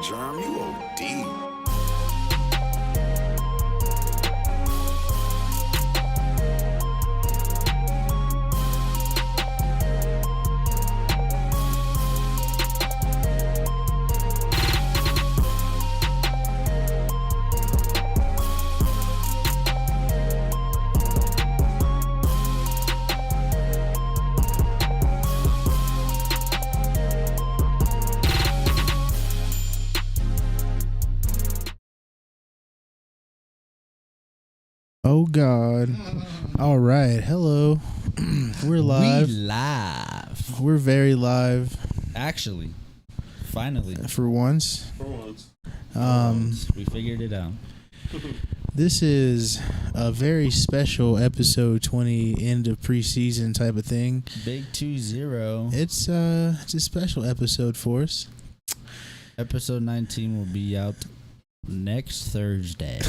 Germ, you OD. Oh God! All right, hello. We're live. We live. We're very live Actually, finally. for once. We figured it out. This is a very special episode 20, end of preseason type of thing. Big 2-0. It's a special episode for us. Episode 19 will be out next Thursday.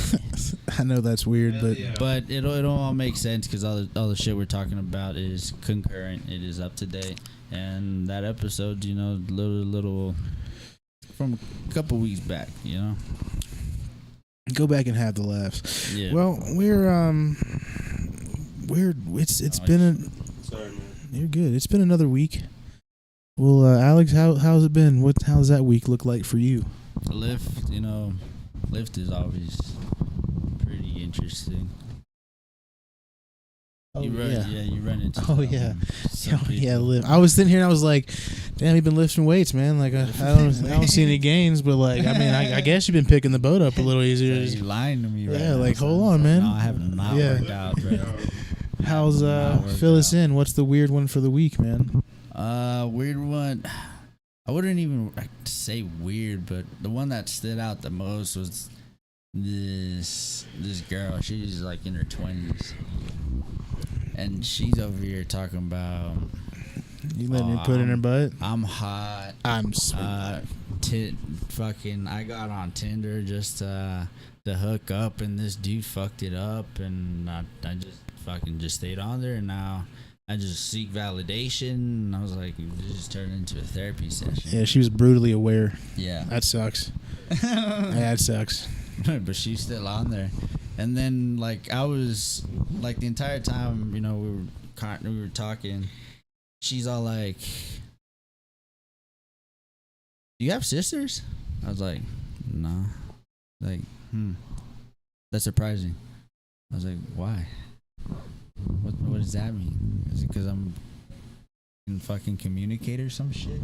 I know that's weird, But it'll all make sense because all the shit we're talking about is concurrent. It is up to date, and that episode, little from a couple weeks back, go back and have the laughs. Yeah. Well, it's been Sorry, man. you're good. It's been another week. Well, Alex, how's it been? How's that week look like for you? Lift is always pretty interesting. Oh, You run into Oh, yeah. some Yeah, people. lift. I was sitting here and I was like, "Damn, you've been lifting weights, man." Like, I don't see any gains, but like, I mean, I guess you've been picking the boat up a little easier. You're lying to me, right? Yeah, now, like, son. hold on, man. No, I have not worked out, bro. How's Not worked fill us out. in? What's the weird one for the week, man? Weird one. I wouldn't even say weird, but the one that stood out the most was this girl. She's like in her 20s, and she's over here talking about You letting her put in her butt? I'm hot. I'm sweet. I got on Tinder just to hook up, and this dude fucked it up, and I just stayed on there, and now I just seek validation. And I was like, it just turned into a therapy session. Yeah, she was brutally aware. Yeah. That sucks. Yeah, that sucks. But she's still on there. And then like I was like the entire time, we were talking, she's all like, "Do you have sisters?" I was like, "No." Like, that's surprising. I was like, "Why? What does that mean? Is it because I'm can fucking communicate or some shit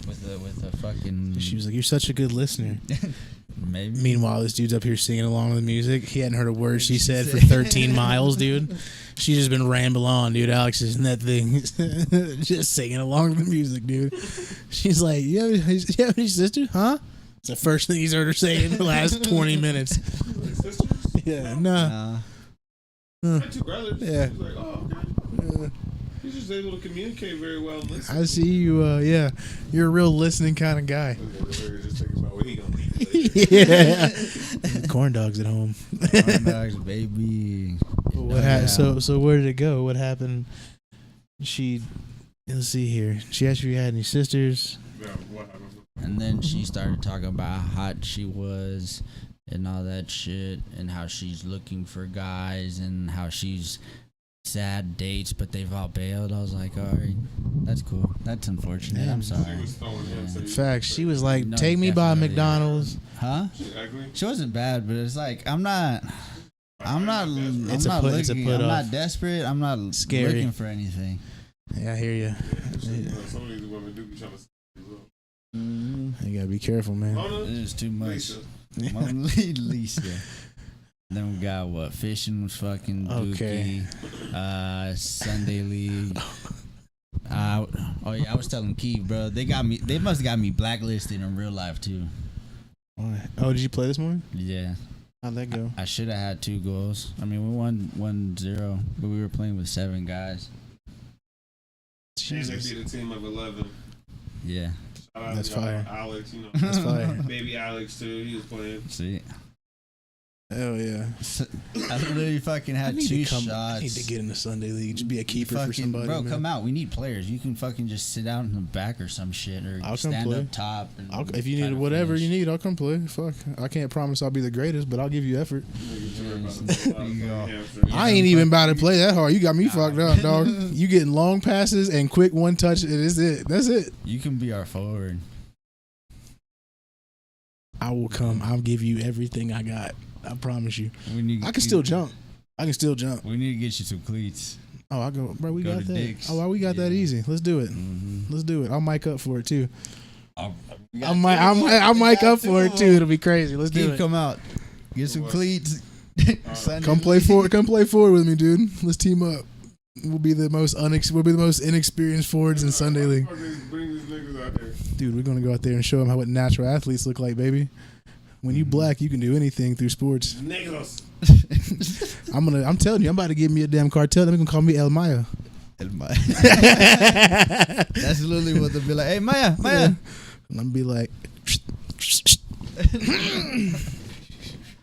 with a fucking?" She was like, "You're such a good listener." Maybe. Meanwhile, this dude's up here singing along with the music. He hadn't heard a word she said for 13 miles, dude. She's just been rambling on, dude. Alex is in that thing, just singing along with the music, dude. She's like, you have any sisters? Huh? It's the first thing he's heard her say in the last 20 minutes. Sisters? Yeah, nah. I had two brothers. Yeah. He was like, oh, okay. He's just able to communicate very well and listen. I see you, yeah. You're a real listening kind of guy. Just thinking about what he gonna eat later. Yeah. Corn dogs at home. Corn dogs, baby. So where did it go? What happened? Let's see here. She asked if you had any sisters. Yeah, what happened? And then she started talking about how hot she was and all that shit, and how she's looking for guys, and how she's sad dates, but they've all bailed. I was like, all right, that's cool. That's unfortunate. Yeah. I'm sorry. She was throwing him. So Facts. She was like, No, "Take me by definitely. McDonald's." Huh? She ugly. She wasn't bad, but it's like I'm not It's a looking. put I'm off. not desperate. I'm not Scary. looking for anything. Yeah, I hear you. Some of these women do be trying to. You gotta be careful, man. Mona, It was too much. Lisa. Lisa. Then we got what? Fishing was fucking Okay. Dookie. Sunday League. I was telling Keith, bro. They must have got me blacklisted in real life too. Why? Oh, did you play this morning? Yeah. How'd that go? I should have had 2 goals. I mean, we won 1-0, but we were playing with 7 guys. and they beat a team of 11. Yeah. Shout out That's to fire. Alex, That's fire. baby Alex too. He was playing. See. Hell yeah. I literally fucking had 2 shots. I need to get in the Sunday League. Just be a keeper for somebody. Bro, man. come out. We need players. You can fucking just sit out in the back or some shit, or I'll stand play. up top. And If you need whatever you need, I'll come play. Fuck. I can't promise I'll be the greatest, but I'll give you effort. I ain't even about to play that hard. You got me fucked up, dog. You getting long passes and quick one touch. It is it. That's it. You can be our forward. I will come. I'll give you everything I got. I promise you. I can still jump. We need to get you some cleats. Oh, I go, bro. We Go got to that. Dick's. Oh, we got that easy. Let's do it. Mm-hmm. Let's do it. I'll mic up for it too. I'll mic up for it too. It'll be crazy. Let's do it. Come out. Get some cleats. Come play forward. Come play forward with me, dude. Let's team up. We'll be the most inexperienced forwards in Sunday League. Bring these niggas out here. Dude, we're gonna go out there and show them what natural athletes look like, baby. When you black, you can do anything through sports. Niggas. I'm telling you, I'm about to give me a damn cartel. They're gonna call me El Maya. El Maya. That's literally what they'll be like. Hey, Maya. Yeah. And I'm gonna be like,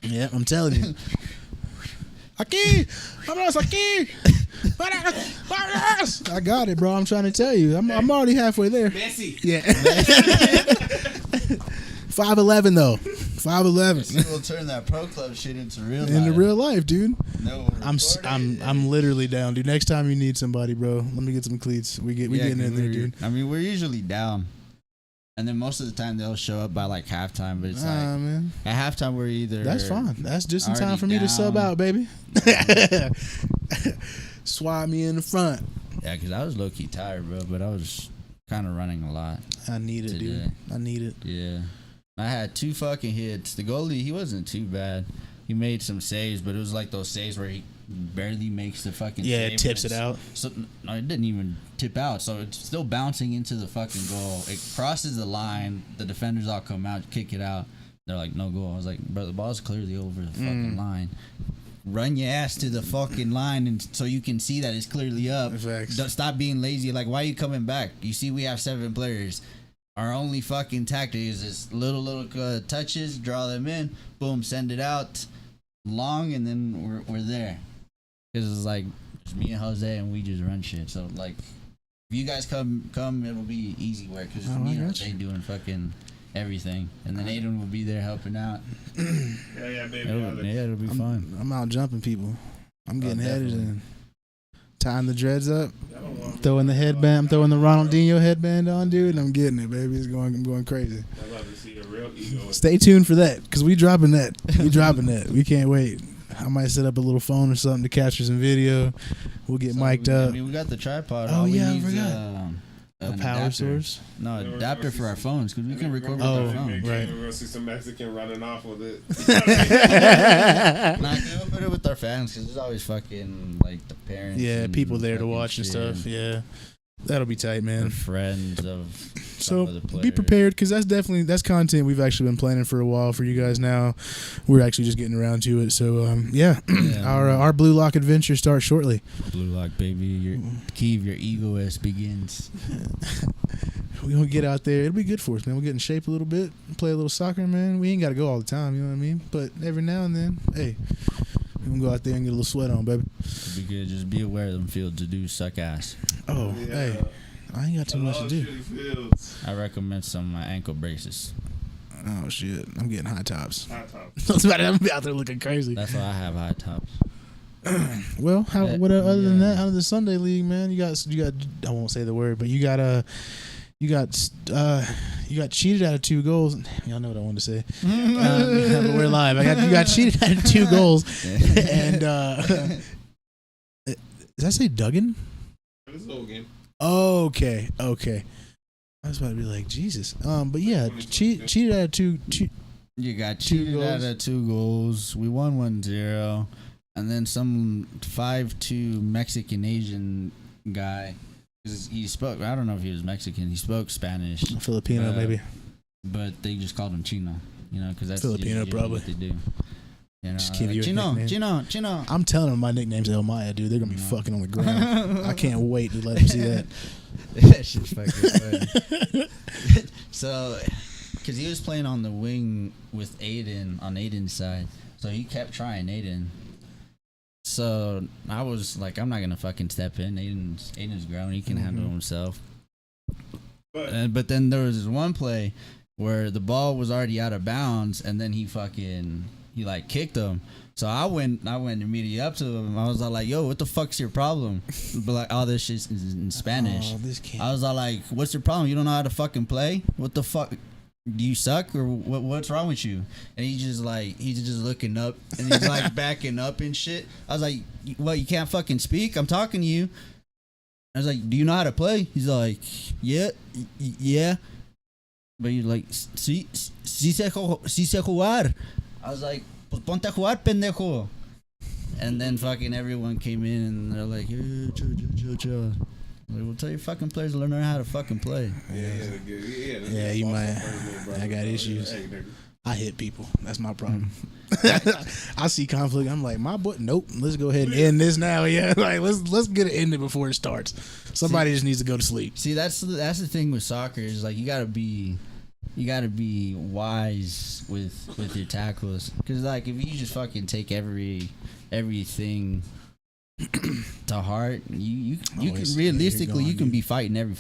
yeah, I'm telling you. Aquí, vámonos aquí. I got it, bro. I'm trying to tell you. I'm already halfway there. Messi. Yeah. 5'11" though. 5'11". We'll turn that pro club shit into real life. Into real life, dude. No, I'm literally down, dude. Next time you need somebody, bro, let me get some cleats. We getting in there, dude. I mean, we're usually down, and then most of the time they'll show up by like halftime. But it's man. At halftime we're either That's fine. That's just in time already for me to sub down. out, baby. Swat me in the front. Yeah, because I was low key tired, bro. But I was kind of running a lot. I need it, today. dude. I need it. Yeah. I had 2 fucking hits. The goalie, he wasn't too bad. He made some saves, but it was like those saves where he barely makes the fucking save. It tips it out. So no, it didn't even tip out. So it's still bouncing into the fucking goal. It crosses the line. The defenders all come out, kick it out. They're like, no goal. I was like, bro, the ball's clearly over the fucking line. Run your ass to the fucking line, and so you can see that it's clearly up. Don't stop being lazy. Like, why are you coming back? You see, we have 7 players. Our only fucking tactic is just little touches, draw them in, boom, send it out long, and then we're there. Because it's like it's me and Jose, and we just run shit. So like, if you guys come, it'll be easy work. Because me and Jose doing fucking everything, and then Aiden will be there helping out. Yeah, baby. It'll be fun. I'm out jumping people. I'm getting headed and tying the dreads up. Throwing the headband, I'm throwing the Ronaldinho headband on, dude, and I'm getting it, baby. I'm going crazy. I'd love to see a real ego. Stay tuned for that, because we dropping that. We can't wait. I might set up a little phone or something to capture some video. We'll get mic'd up. I mean, we got the tripod. Oh, All we yeah, I need is, forgot. A power adapter. source? No, adapter for our phones, because we can record with Oh, our phones. right. We're going to see some Mexican running off with it. Nah, we'll put it with our fans, because there's always fucking, like, the parents. Yeah, and people there to fucking watch and shit, stuff. Yeah. That'll be tight, man. Or friends of So some of the players. be prepared, because that's content we've actually been planning for a while for you guys now. We're actually just getting around to it. So our Blue Lock adventure starts shortly. Blue Lock, baby. Your key of your egoist begins. We're going to get out there. It'll be good for us, man. We'll get in shape a little bit, play a little soccer, man. We ain't got to go all the time, you know what I mean? But every now and then, hey, we're going to go out there and get a little sweat on, baby. It'll be good. Just be aware them fields do suck ass. Oh, Yeah. hey, I ain't got too much to do. I recommend some ankle braces. Oh, shit. I'm getting high tops. Hot top. I'm out there looking crazy. That's why I have high tops. Well, other than that, out of the Sunday League, man, you got. I won't say the word, but you got cheated out of 2 goals. Y'all know what I wanted to say. But we're live. You got cheated out of 2 goals, and does that say Duggan? This is the whole game. Okay. I was about to be like Jesus. But yeah, cheated out of 2. You got 2 cheated goals. out of 2 goals. We won 1-0, and then some 5'2" Mexican Asian guy. He spoke. I don't know if he was Mexican. He spoke Spanish. Filipino, maybe. But they just called him Chino. You know, because that's Filipino, usually probably. what they do. You know, Just give you a Chino, nickname. Chino. I'm telling them my nickname's El Maya, dude. They're gonna be fucking on the ground. I can't wait to let them see that. That shit's fucking funny. So, because he was playing on the wing with Aiden, on Aiden's side. So he kept trying Aiden. So I was like, I'm not gonna fucking step in. Aiden's grown. He can handle himself. But then there was this one play where the ball was already out of bounds, and then he like kicked him. So I went immediately up to him. I was all like, "Yo, what the fuck's your problem?" But like, all this shit is in Spanish. I was all like, "What's your problem? You don't know how to fucking play? What the fuck? Do you suck or what's wrong with you?" And he's just looking up and he's like backing up and shit. I was like, "What? You can't fucking speak? I'm talking to you." I was like, "Do you know how to play?" He's like, "Yeah." But he's like, sí sé jugar. I was like, "Pues ponte a jugar, pendejo." And then fucking everyone came in and they're like, chill. Like, well, tell your fucking players to learn how to fucking play. Yeah, you might. I got issues. I hit people. That's my problem. I see conflict. I'm like, my boy. Nope. Let's go ahead and end this now. Yeah, like let's get it ended before it starts. Somebody just needs to go to sleep. See, that's the thing with soccer is like you gotta be wise with your tackles, because like if you just fucking take everything to heart, you can realistically you can be fighting every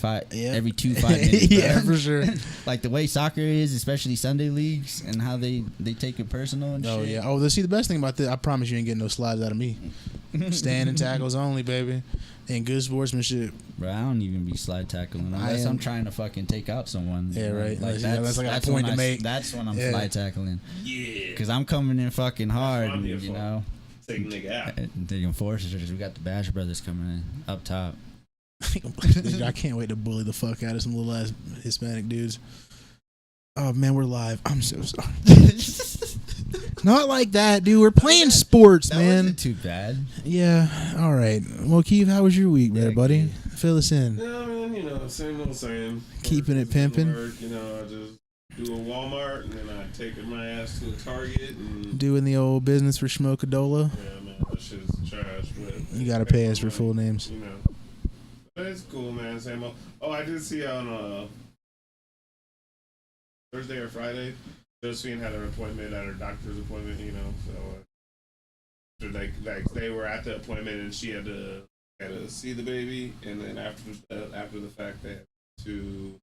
2 5 minutes. Yeah, for sure. Like the way soccer is, especially Sunday leagues, and how they take it personal and shit. Yeah. Oh, see, the best thing about this, I promise you ain't getting no slides out of me. Standing tackles only, baby, and good sportsmanship. Bro, I don't even be slide tackling unless I'm trying to fucking take out someone. Yeah, right. Like that's like a point to make. That's when I'm slide tackling. Yeah. Because I'm coming in fucking hard, and, you know. Taking nigga out. The enforcers. We got the Bash Brothers coming in up top. I can't wait to bully the fuck out of some little ass Hispanic dudes. Oh man, we're live. I'm so sorry. Not like that, dude. We're playing sports, that man. Wasn't too bad. Yeah. All right. Well, Keith, how was your week, there, buddy? Good. Fill us in. Yeah, man. You know, same old same. Keeping it pimping. You know, I just do a Walmart and then I take my ass to a Target and doing the old business for Schmokadola. Yeah, man. That shit's trash. But you gotta pay us for full names. You know, but it's cool, man. Same old. Oh, I did see on Thursday or Friday, Josephine had an appointment at her doctor's appointment. You know, so they were at the appointment and she had to see the baby, and then after the fact they had to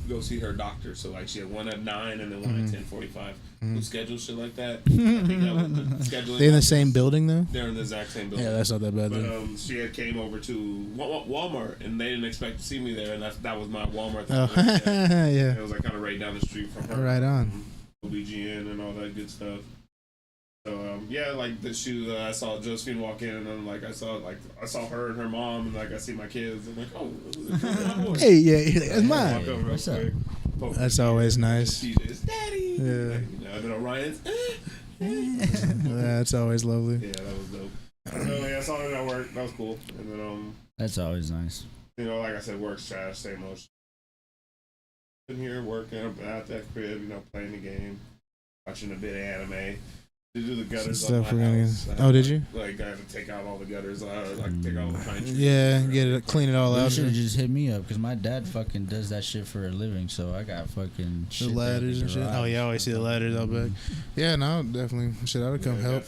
go see her doctor. So like she had one at 9 and then one at 10:45. Who scheduled shit like that? I think that was the scheduling. They in the same building though? They're in the exact same building. Yeah, that's not that bad. But she had came over to Walmart and they didn't expect to see me there, and that was my Walmart. Oh, yeah. It was like kind of right down the street from her. Right on. OBGN and all that good stuff. So yeah, like the shoe. I saw Josephine walk in, and then like I saw her and her mom, and like I see my kids. I'm like, oh, hey, yeah, that's mine. What's up? That's always nice. It's Daddy. Yeah. Like, you know, and then Orion's. That's always lovely. Yeah, that was dope. So yeah, I saw her at work. That was cool. And then that's always nice. You know, like I said, work's trash. Same old shit. Been here working. I'm at that crib. You know, playing the game, watching a bit of anime. To do the gutters on my house. Oh, did you? Like, I had to take out all the gutters. Like, take out all the pine trees. Yeah, clean it all out. You should have just hit me up, because my dad fucking does that shit for a living, so I got fucking shit. The ladders and shit. Oh, yeah, I always see the ladders out back. Yeah, no, definitely. Shit, I would come help.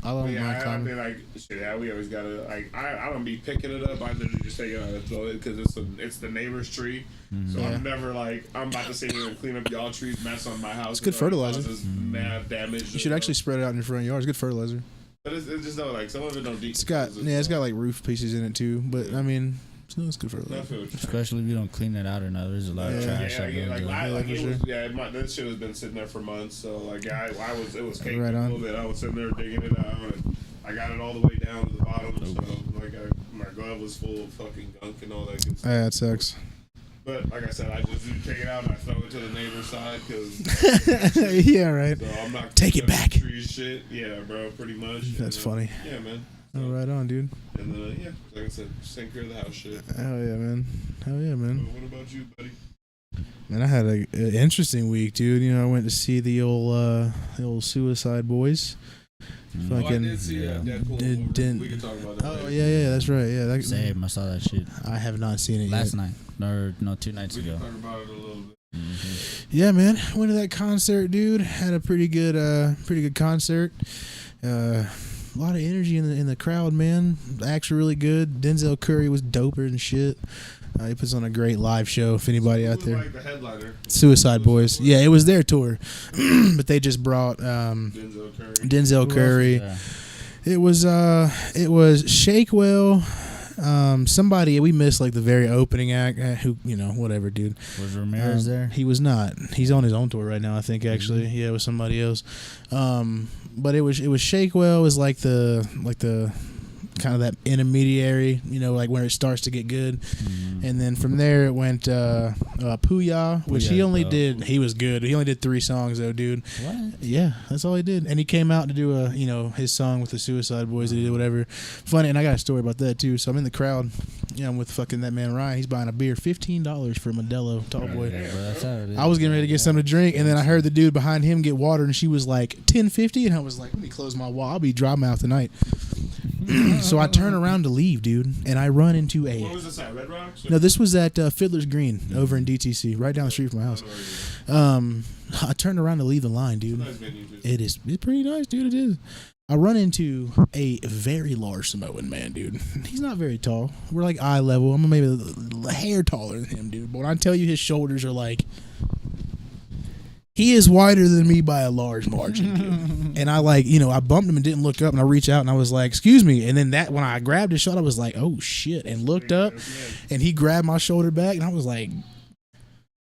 I love my comment. I mean, like, shit, yeah, we always gotta, like, I don't be picking it up. I literally just take it out and throw it, because it's the neighbor's tree. So I'm never like, I'm about to sit here and clean up y'all trees, mess on my house. It's good fertilizer. Mad damage. You should actually spread it out in your front yard. It's good fertilizer. But it's just not like, some of it don't deep. It's got like roof pieces in it too. But I mean, it's good fertilizer. Especially if you don't clean it out or not. There's a lot of trash. This shit has been sitting there for months. So like, it was caked right a on. little bit. I was sitting there digging it out. And I got it all the way down to the bottom. So like, my glove was full of fucking gunk and all that good stuff. Yeah, it sucks. But like I said, I just take it out and I throw it to the neighbor's side because yeah, right. So I'm not take it back. Trees shit, yeah, bro, pretty much. That's funny. Yeah, man. So, right on, dude. And yeah, like I said, just take care of the house shit. Hell yeah, man. Hell yeah, man. What about you, buddy? Man, I had an interesting week, dude. You know, I went to see the old Suicide Boys. Fucking, I did see that. Didn't. We can talk about that. Oh yeah, that's right. Yeah, same. I saw that shit I have not seen it last yet. night. Or no, 2 nights ago. We can talk about it a little bit. Yeah, man. Went to that concert, dude. Had a pretty good concert. A lot of energy in the crowd, man. The acts were really good. Denzel Curry was doper and shit. He puts on a great live show. If anybody out there, like the headliner, Suicide Boys. Yeah, it was their tour, but they just brought Denzel Curry. Yeah. It was Shakewell. Somebody we missed like the very opening act. Who whatever, dude. Was Ramirez there? He was not. He's on his own tour right now, I think. Actually, yeah, it was somebody else. But it was Shakewell was like the kind of that intermediary, like where it starts to get good, and then from there it went Puya, which he only did. He was good. He only did 3 songs though, dude. What? Yeah, that's all he did. And he came out to do his song with the Suicide Boys. That he did whatever. Funny, and I got a story about that too. So I'm in the crowd. I'm with fucking that man Ryan. He's buying a beer, $15 for Modelo Tall Boy. Yeah, bro, that's how it is. I was getting ready to get something to drink, and then I heard the dude behind him get water, and she was like $10.50, and I was like, let me close my wall. I'll be dry mouth tonight. So I turn around to leave, dude, and I run into a. What was this at? Red Rocks? No, this was at Fiddler's Green over in DTC, right down the street from my house. I turned around to leave the line, dude. It's pretty nice, dude. It is. I run into a very large Samoan man, dude. He's not very tall. We're like eye level. I'm maybe a hair taller than him, dude. But when I tell you his shoulders are like. He is wider than me by a large margin, dude. And I I bumped him and didn't look up, and I reached out and I was like, excuse me. And then when I grabbed his shoulder, I was like, oh shit, and looked up, and he grabbed my shoulder back, and I was like,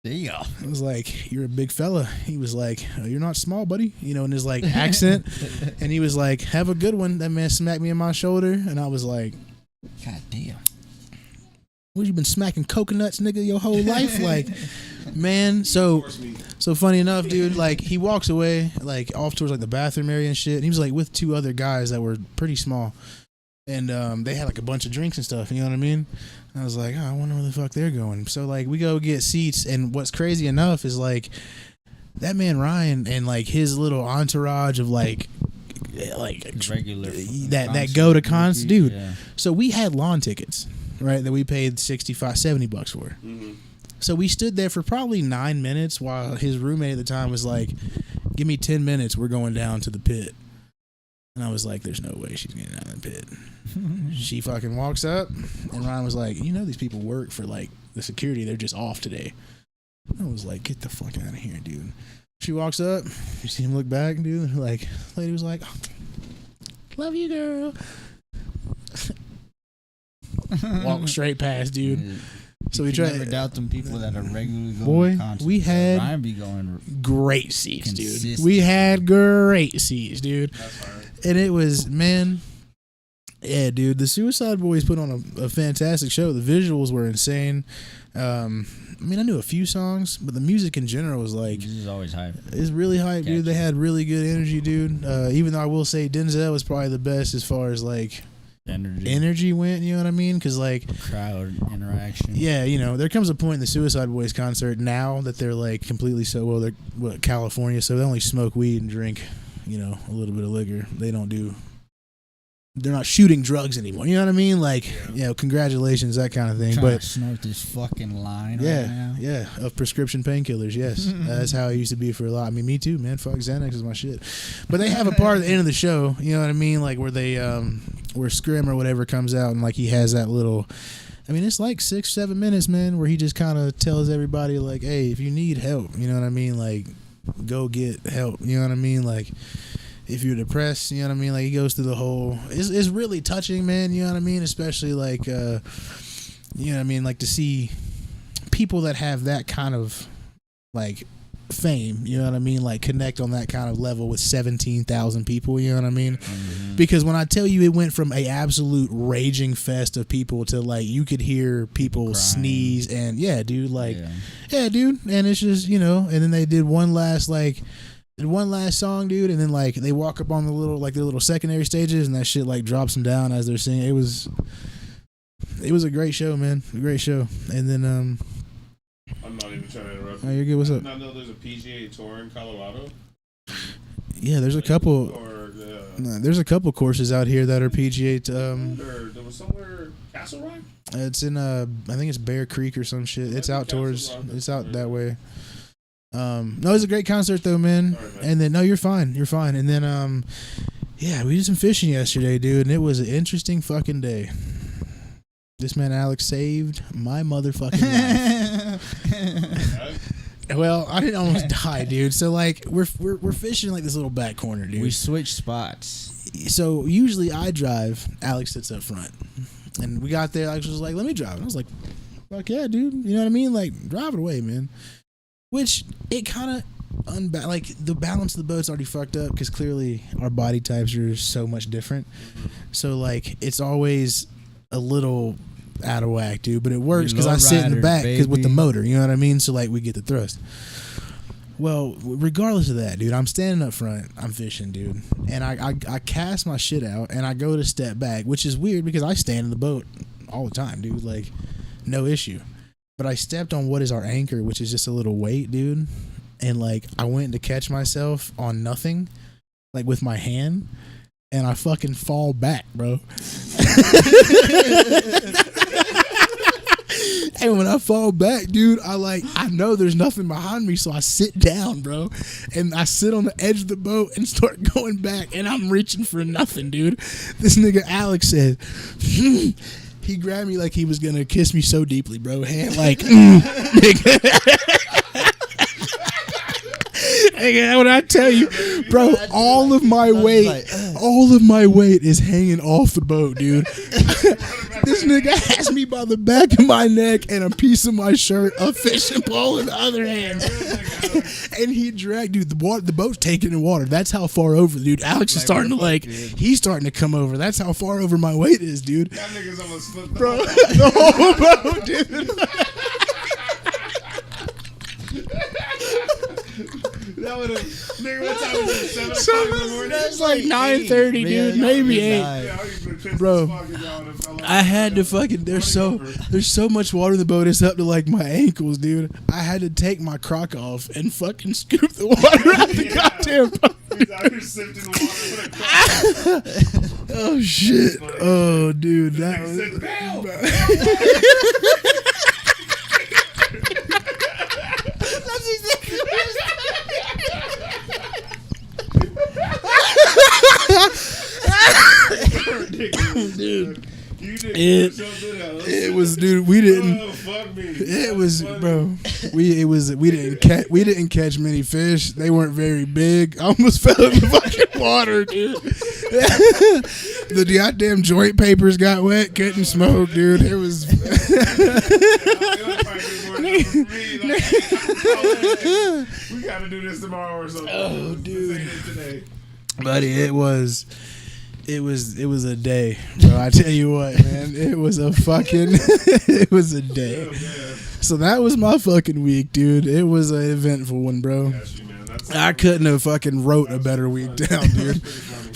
there you go. I was like, you're a big fella. He was like, oh, you're not small, buddy, in his like accent. And he was like, have a good one. That man smacked me in my shoulder, and I was like, God damn. What, you been smacking coconuts, nigga, your whole life? Like, man, so funny enough, dude, like, he walks away, like, off towards, like, the bathroom area and shit, and he was, like, with 2 other guys that were pretty small, and they had, like, a bunch of drinks and stuff, you know what I mean? And I was like, oh, I wonder where the fuck they're going. So, like, we go get seats, and what's crazy enough is, like, that man Ryan and, like, his little entourage of, like regular that go to cons, dude. Yeah. So we had lawn tickets, right, that we paid $65-$70 for. Mm-hmm. So we stood there for probably 9 minutes while his roommate at the time was like, give me 10 minutes, we're going down to the pit. And I was like, there's no way she's getting out of the pit. She fucking walks up, and Ryan was like, these people work for, like, the security, they're just off today. I was like, get the fuck out of here, dude. She walks up, you see him look back, dude, and like, the lady was like, love you, girl. Walk straight past, dude. Yeah. So you we tried. Never doubt them people that are regularly going Boy, to concerts. we had Ryan be going great seats, dude. consistent. We had great seats, dude. That's hard. And it was, man, yeah, dude. The Suicide Boys put on a fantastic show. The visuals were insane. I knew a few songs, but the music in general was like, This is always hype. it's really hype, dude. They had really good energy, dude. Even though I will say Denzel was probably the best as far as like energy went, you know what I mean? Because like crowd interaction. Yeah, there comes a point in the Suicide Boys concert now that they're like completely they're California, so they only smoke weed and drink, a little bit of liquor. They're not shooting drugs anymore. You know what I mean? Like, congratulations, that kind of thing. Trying But to snort this fucking line yeah, right now. yeah, of prescription painkillers. Yes, that's how it used to be for a lot. I mean, me too, man. Fuck, Xanax is my shit. But they have a part at the end of the show. You know what I mean? Like where they, where Scrim or whatever comes out and like he has that little. I mean, it's like 6-7 minutes, man, where he just kind of tells everybody like, hey, if you need help, you know what I mean? Like, go get help. You know what I mean? Like. If you're depressed, you know what I mean? Like, he goes through the whole... It's really touching, man, you know what I mean? Especially, like, you know what I mean? Like, to see people that have that kind of, like, fame, you know what I mean? Like, connect on that kind of level with 17,000 people, you know what I mean? Mm-hmm. Because when I tell you it went from a absolute raging fest of people to, like, you could hear people Crying. sneeze and, yeah, dude, like... Yeah, dude. And it's just, and then they did one last song, dude, and then like they walk up on the little their little secondary stages, and that shit like drops them down as they're singing. It was a great show, man, a great show. And then I'm not even trying to interrupt. Oh, you're good. What's up? I know there's a PGA Tour in Colorado. Yeah, there's a couple. Or Nah, there's a couple courses out here that are PGA. There was somewhere Castle Rock. It's in I think it's Bear Creek or some shit. It's out towards. It's out that way. No, it was a great concert though, man. Sorry, man. And then no, you're fine. And then yeah, we did some fishing yesterday, dude, and it was an interesting fucking day. This man Alex saved my motherfucking life. Well, I didn't almost die, dude. So like we're fishing like this little back corner, dude. We switched spots. So usually I drive, Alex sits up front. And we got there, Alex was like, let me drive. And I was like, fuck yeah, dude. You know what I mean? Like, drive it away, man. Which, it kind of, like, the balance of the boat's already fucked up because clearly our body types are so much different. So, like, it's always a little out of whack, dude. But it works because I sit in the back with the motor. You know what I mean? So, like, we get the thrust. Well, regardless of that, dude, I'm standing up front. I'm fishing, dude. And I cast my shit out, and I go to step back, which is weird because I stand in the boat all the time, dude. Like, no issue. But I stepped on what is our anchor, which is just a little weight, dude. And, like, I went to catch myself on nothing, like, with my hand, and I fucking fall back, bro. And when I fall back, dude, I know there's nothing behind me, so I sit down, bro. And I sit on the edge of the boat and start going back, and I'm reaching for nothing, dude. This nigga Alex said, he grabbed me like he was gonna kiss me so deeply, bro. Hand like, nigga, when I tell you, bro, all of my weight is hanging off the boat, dude. This nigga has me by the back of my neck and a piece of my shirt, a fishing pole in the other hand. And he dragged, dude, the boat's taking in water. That's how far over, dude. Alex is starting to he's starting to come over. That's how far over my weight is, dude. That nigga's almost flipped bro, the whole boat, dude. That would have, nigga, what time was it? 7 o'clock in the morning? That's like 9:30, dude. Maybe 8. Yeah, bro, I had to fucking, there's so much water in the boat, it's up to like my ankles, dude. I had to take my crock off and fucking scoop the water out the goddamn boat. He's out here sifting water with a crock. Oh shit. Oh dude, that dude. It was, dude. We didn't. Oh, fuck me. It was, bro. We didn't catch many fish. They weren't very big. I almost fell in the fucking water, dude. The goddamn joint papers got wet. Couldn't smoke, dude. It was. We gotta do this tomorrow or something. Oh, dude. Today. Buddy, it was a day, bro. I tell you what, man, it was a fucking, it was a day. So that was my fucking week, dude. It was an eventful one, bro. I couldn't have fucking wrote a better week down, dude.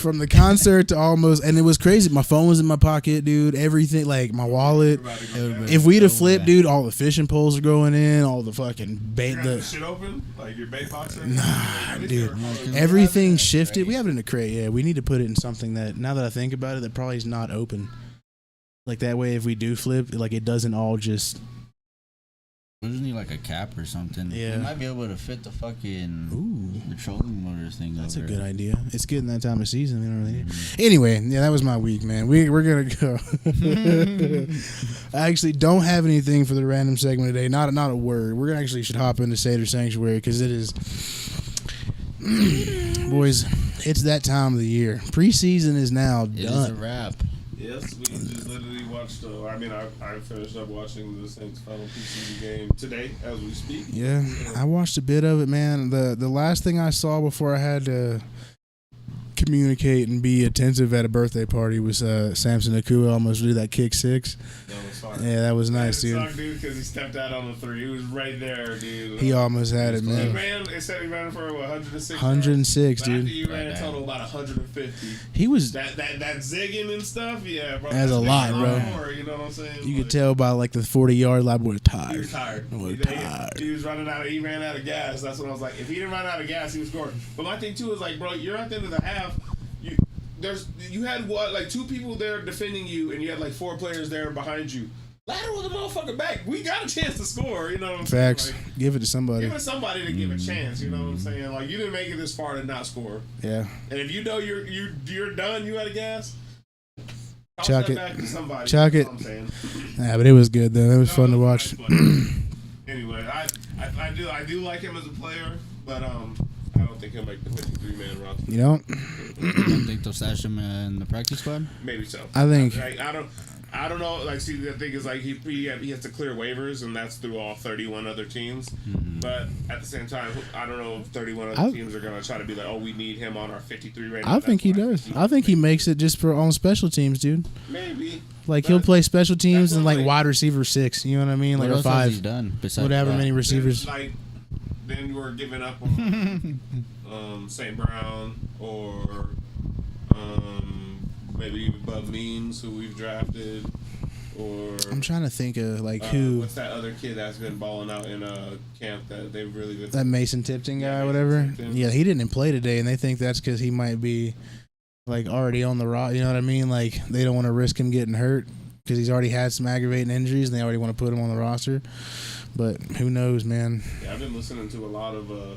From the concert to almost, and it was crazy. My phone was in my pocket, dude. Everything, like my wallet. If we'd have flipped, dude, all the fishing poles are going in. All the fucking bait. The shit open, like your bait box. Nah, dude. Everything shifted. We have it in a crate. Yeah, we need to put it in something that, now that I think about it, that probably is not open. Like that way, if we do flip, like it doesn't all just. We just need like a cap or something. Yeah. We might be able to fit the fucking the trolling motors thing. That's a good idea. It's getting that time of season. You know what I mean? Anyway, yeah, that was my week, man. We're gonna go. I actually don't have anything for the random segment today. Not a word. We're gonna actually should hop into Seder Sanctuary because it is, boys. It's that time of the year. Preseason is now done. It is a wrap. Yes, we just literally watched. I finished up watching the Saints' final preseason game today as we speak. Yeah, I watched a bit of it, man. The last thing I saw before I had to communicate and be attentive at a birthday party was Samson Akua almost did that kick six. That was fun. Yeah, that was nice, dude. Sucked, dude, because he stepped out on the 3. He was right there, dude. He almost had it, man. He ran for 106. 106, dude. After you ran a total about 150. He was that zigging and stuff. Yeah, bro. That's a lot, bro. More, you know what I'm saying? You could tell by like the 40-yard line, boy, tired. He was tired. He was running out. He ran out of gas. That's what I was like. If he didn't run out of gas, he was scoring. But my thing too is like, bro, you're at the end of the half. you had what, like 2 people there defending you, and you had like 4 players there behind you. Lateral the motherfucker back. We got a chance to score. You know what I'm Facts. saying? Like, Give it to somebody. give it to somebody to give a chance. You know what I'm saying? Like, you didn't make it this far to not score. Yeah. And if you know you're done, you out of gas. Chuck it. Back to somebody. Chuck it. That's what I'm saying. Yeah, but it was good though. It was fun to watch. Nice, anyway, I do like him as a player, but I don't think he'll make the 53-man roster. You don't? You don't think they'll stash him in the practice squad? Maybe so. I think. I don't know. Like, see, the thing is, like, he has to clear waivers, and that's through all 31 other teams. Mm-hmm. But at the same time, I don't know if 31 other teams are gonna try to be like, oh, we need him on our 53 rating. I think he does. I think he makes it just for on special teams, dude. Maybe. Like, he'll play special teams and like wide receiver 6. You know what I mean? Like, or 5. He's done whatever many receivers. Then we're giving up on St. Brown or maybe even Bub Means, who we've drafted, or I'm trying to think of like who. What's that other kid that's been balling out in camp that they've really been? That Mason Tipton guy, or whatever. Tipton. Yeah, he didn't play today, and they think that's because he might be like already on the roster. You know what I mean? Like, they don't want to risk him getting hurt because he's already had some aggravating injuries, and they already want to put him on the roster. But who knows, man? Yeah, I've been listening to a lot of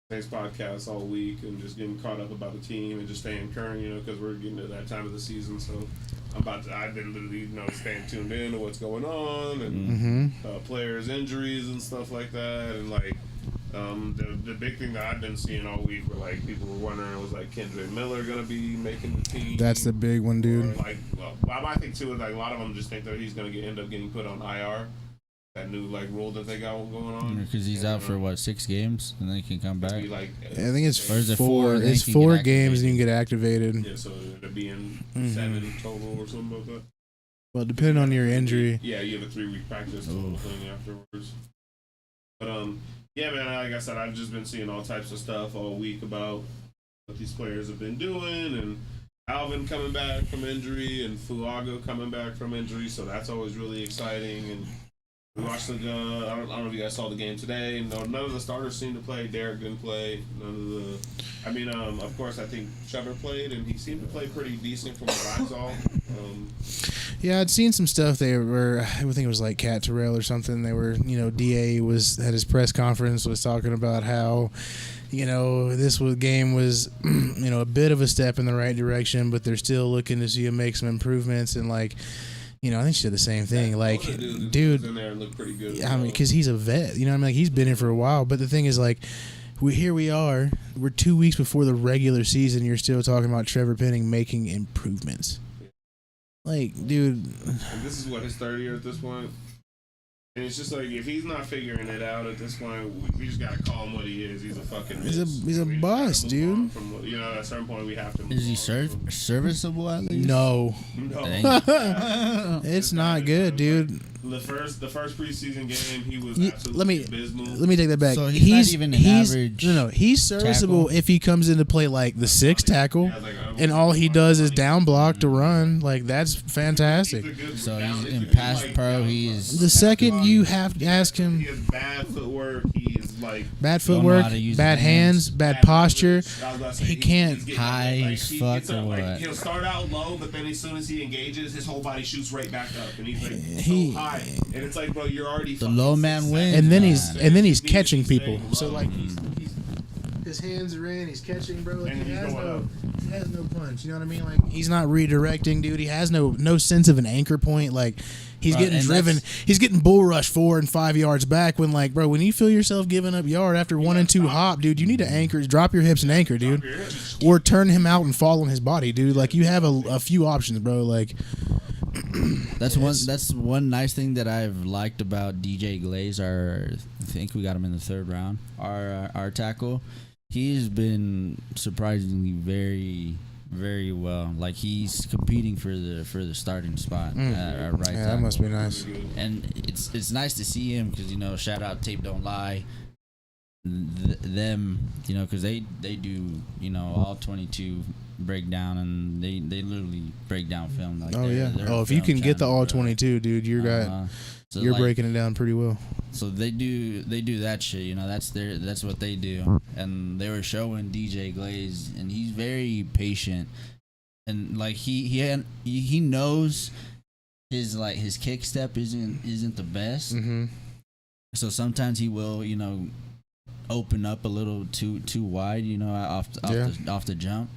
Saints podcasts all week and just getting caught up about the team and just staying current, you know, because we're getting to that time of the season. So I've been literally, you know, staying tuned in to what's going on and players' injuries and stuff like that. And like the big thing that I've been seeing all week were like people were wondering, was like Kendrick Miller gonna be making the team? That's the big one, dude. Or like, well, my thing too is like a lot of them just think that he's gonna end up getting put on IR. That new like rule that they got going on, because he's out for what, 6 games and then he can come back. I think it's 4. It's 4 games and you can get activated. Yeah, so it'll be in 7 total or something like that. Well, depending on your injury. Yeah, you have a 3-week practice thing afterwards. But yeah, man. Like I said, I've just been seeing all types of stuff all week about what these players have been doing, and Alvin coming back from injury, and Fuago coming back from injury. So that's always really exciting. And we watched the. I don't know if you guys saw the game today. No, none of the starters seemed to play. Derek didn't play. None of the. I mean, of course, I think Trevor played, and he seemed to play pretty decent from what I saw. Yeah, I'd seen some stuff. They were, I think it was like Cat Terrell or something. They were, you know, DA had his press conference, was talking about how, you know, game was, you know, a bit of a step in the right direction, but they're still looking to see him make some improvements and like. You know, I think she did the same thing. Like, dude, in there and looked pretty good. I mean, because he's a vet. You know what I mean? Like, he's been here for a while. But the thing is, like, here we are. We're 2 weeks before the regular season. You're still talking about Trevor Penning making improvements. Like, dude. And this is what, his 3rd year at this point? And it's just like, if he's not figuring it out at this point, we just gotta call him what he is. He's a fucking. He's a boss, dude. From, you know, at a certain point, we have to. Is he serviceable at least? No. It's not good, dude. The first preseason game, he was absolutely abysmal. Let me take that back. So he's not even an average. No, he's serviceable tackle? if he comes in to play like the 6th tackle, and all he does is down block to run. Like, that's fantastic. So he's in pass pro. He's the second you have to ask him. He has bad footwork. He is like bad footwork, bad hands, bad posture. He can't high as fuck or what? He'll start out low, but then as soon as he engages, his whole body shoots right back up, and he's like so high. And it's like, bro, you're already the low man wins. And then he's catching people. So like his hands are in, he's catching, bro. Like, he has no punch. You know what I mean? Like, he's not redirecting, dude. He has no sense of an anchor point. Like, he's getting driven. He's getting bull rushed 4 and 5 yards back. When like, bro, when you feel yourself giving up yard after 1 and 2 hop, dude, you need to anchor. Drop your hips and anchor, dude. Or turn him out and fall on his body, dude. Like, you have a few options, bro. Like. That's one nice thing that I've liked about DJ Glaze. I think we got him in the 3rd round. Our tackle, he's been surprisingly very, very well. Like, he's competing for the starting spot at right tackle. That must be nice. And it's nice to see him because, you know, shout out Tape Don't Lie. Them, you know, because they do, you know, all 22 breakdown, and they literally break down film. Like, if you can get the all 22, dude, you're like, breaking it down pretty well. So they do that shit, you know. That's what they do. And they were showing DJ Glaze, and he's very patient. and like he knows his kick step isn't the best. Mm-hmm. So sometimes he will, open up a little too wide, off the jump.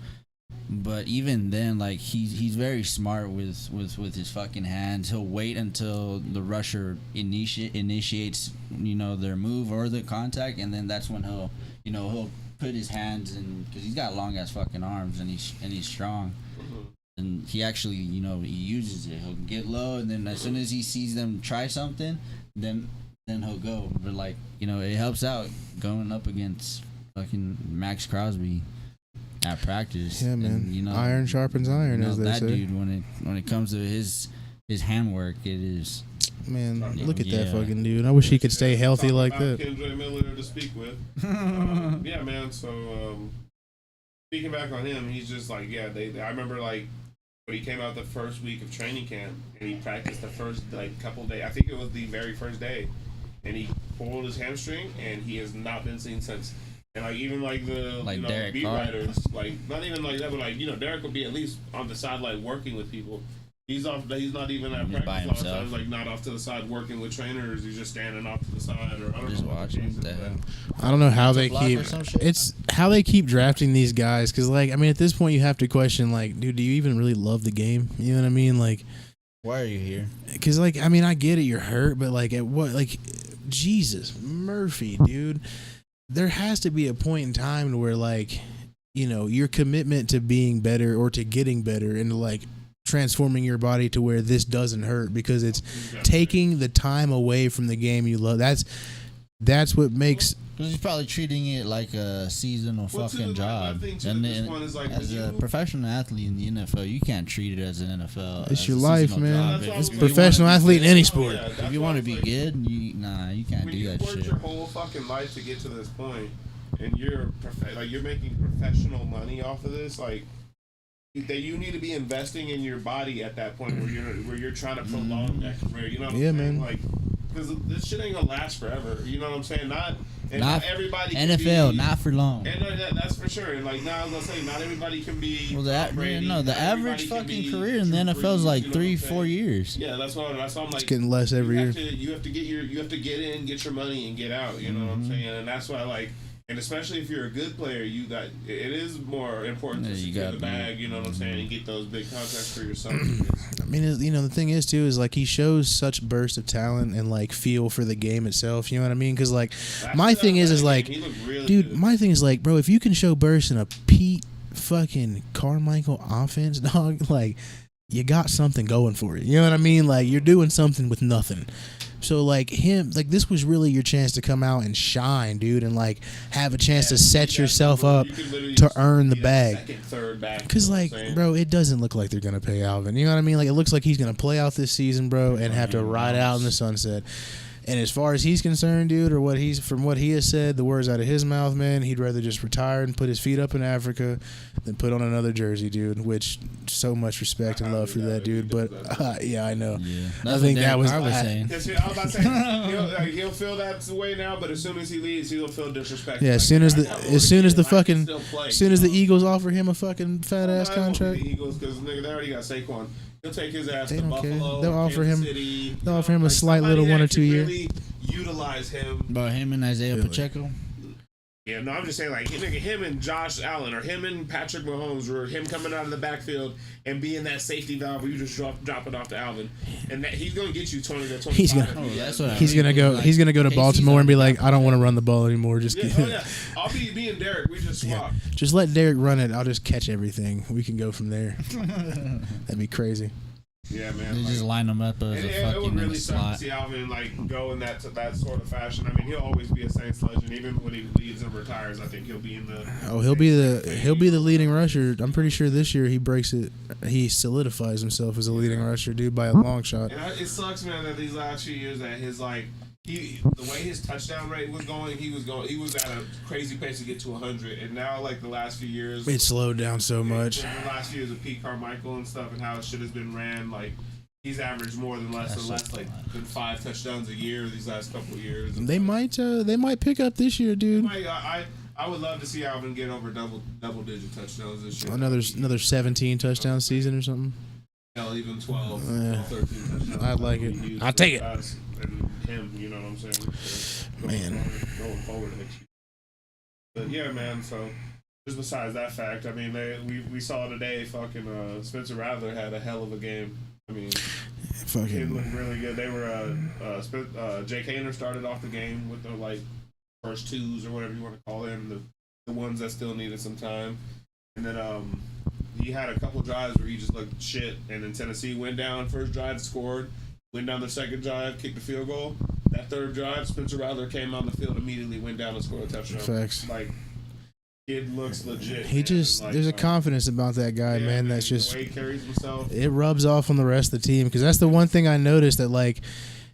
But even then, like he's very smart with his fucking hands. He'll wait until the rusher initiates, their move or the contact, and then that's when he'll put his hands in, because he's got long ass fucking arms and he's strong. And he actually, he uses it. He'll get low, and then as soon as he sees them try something, then he'll go. But like, it helps out going up against fucking Max Crosby at practice. Yeah, man. And, iron sharpens iron, as they that say. Dude, when it comes to his handwork, it is. Man, look at that Yeah. fucking dude. I wish he could stay healthy like that. Kendra Miller to speak with. Yeah, man. So speaking back on him, he's just like, yeah. I remember like when he came out the first week of training camp and he practiced the first couple days. I think it was the very first day, and he pulled his hamstring, and he has not been seen since. And like even like the Derek beat Carr. writers, like not even like that, but like Derek will be at least on the sideline working with people. He's off. He's not even at Just by practice all the himself. time. Like not off to the side working with trainers. He's just standing off to the side, or I don't Just know. watching. What the hell? I don't know how they block keep. or some shit? It's how they keep drafting these guys. Because like, I mean, at this point, you have to question, like, dude, do you even really love the game? You know what I mean? Like, Why are you here? because like, I mean, I get it, you're hurt, but like, at what, like, Jesus Murphy, dude, there has to be a point in time to where like, your commitment to being better or to getting better and like transforming your body to where this doesn't hurt, because it's taking the time away from the game you love. That's what makes. Because he's probably treating it like a seasonal fucking job. And then, as a professional athlete in the NFL, you can't treat it as an NFL. It's as your a life, seasonal man. job. It's If you professional wanna- athlete in any sport. If you want to be good, you can't When do you that worked shit. your whole fucking life to get to this point, and you're you're making professional money off of this, like that you need to be investing in your body at that point where you're trying to prolong that career. You know what I'm saying? man. Like, because this shit ain't gonna last forever. You know what I'm saying? Not everybody. Can NFL, be, not for long. And that's for sure. And like now, I was gonna say, not everybody can be. Well, Tom Brady, the not average everybody can fucking be career in the Drew NFL is Brees, like you know 3-4 what I'm saying? years. Yeah, that's why I'm like. It's getting less every year. You have to get in, get your money, and get out. You know what I'm saying? And that's why like. And especially if you're a good player, it is more important to secure the bag, you know what I'm saying, and get those big contracts for yourself. I mean, the thing is too is like he shows such burst of talent and like feel for the game itself. You know what I mean? Because like my thing is like, really dude, good. my thing is like, bro, if you can show burst in a Pete fucking Carmichael offense, dog, like you got something going for you. You know what I mean? Like you're doing something with nothing. So like this was really your chance to come out and shine, dude, and like have a chance to set yourself up to earn the bag. Second, third bag. Because like, bro, it doesn't look like they're gonna pay Alvin. You know what I mean? Like it looks like he's gonna play out this season, bro, and have to ride out in the sunset. And as far as he's concerned, dude, or from what he has said, the words out of his mouth, man, he'd rather just retire and put his feet up in Africa than put on another jersey, dude. Which so much respect and love for that dude. But yeah, I know. Yeah, I think that was. saying. I was about to say he'll feel that way now, but as soon as he leaves, he'll feel disrespected. Yeah, as soon as the Eagles offer him a fucking fat ass contract, The Eagles, because nigga, they already got Saquon. He'll take his ass They to don't care. Buffalo. They'll offer Kansas him- City, they'll offer him a slight little somebody 1 or that 2 can year. Really utilize him. About him and Isaiah Really? Pacheco. Yeah, no, I'm just saying, like, nigga, him and Josh Allen, or him and Patrick Mahomes, or him coming out of the backfield and being that safety valve where you just drop it off to Alvin, and that he's gonna get you 20 to 25. He's gonna- That's what I he's mean. gonna go. Like, He's gonna go to KC's Baltimore and be already like, I don't want to run the ball anymore. Just Yeah, I'll be me and Derek. We just swap. just let Derek run it. I'll just catch everything. We can go from there. That'd be crazy. Yeah, man. They just line them up as a It would fucking in really the suck to slot. see Alvin like go in that sort of fashion. I mean, he'll always be a Saints legend, even when he leaves and retires. I think he'll be in the. Oh, he'll be the leading rusher. I'm pretty sure this year he breaks it. He solidifies himself as a leading rusher, dude, by a long shot. And it sucks, man, that these last few years that his the way his touchdown rate was going, he was at a crazy pace to get to 100, and now like the last few years, It slowed down so much. The last few years of Pete Carmichael and stuff, and how shit has been ran, like he's averaged more than less than 5 touchdowns a year these last couple of years. They might pick up this year, dude. I I would love to see Alvin get over double digit touchdowns this year. Another 17 touchdown season or something. Hell, even 12, 13 touchdowns. I'd like it. I'll take it. And him, you know what I'm saying? So going forward next year. But yeah, man. So just besides that fact, I mean, we saw today, fucking Spencer Rattler had a hell of a game. I mean, he looked really good. They were Jake Hainer started off the game with the like first twos or whatever you want to call them, the ones that still needed some time, and then he had a couple drives where he just looked shit, and then Tennessee went down first drive, scored, went down the second drive, kicked the field goal. That third drive, Spencer Rattler came on the field immediately, went down and scored a touchdown. Facts. Like, kid looks legit. He just there's a confidence about that guy, man. That's just the way he carries himself. It rubs off on the rest of the team because that's the one thing I noticed that like.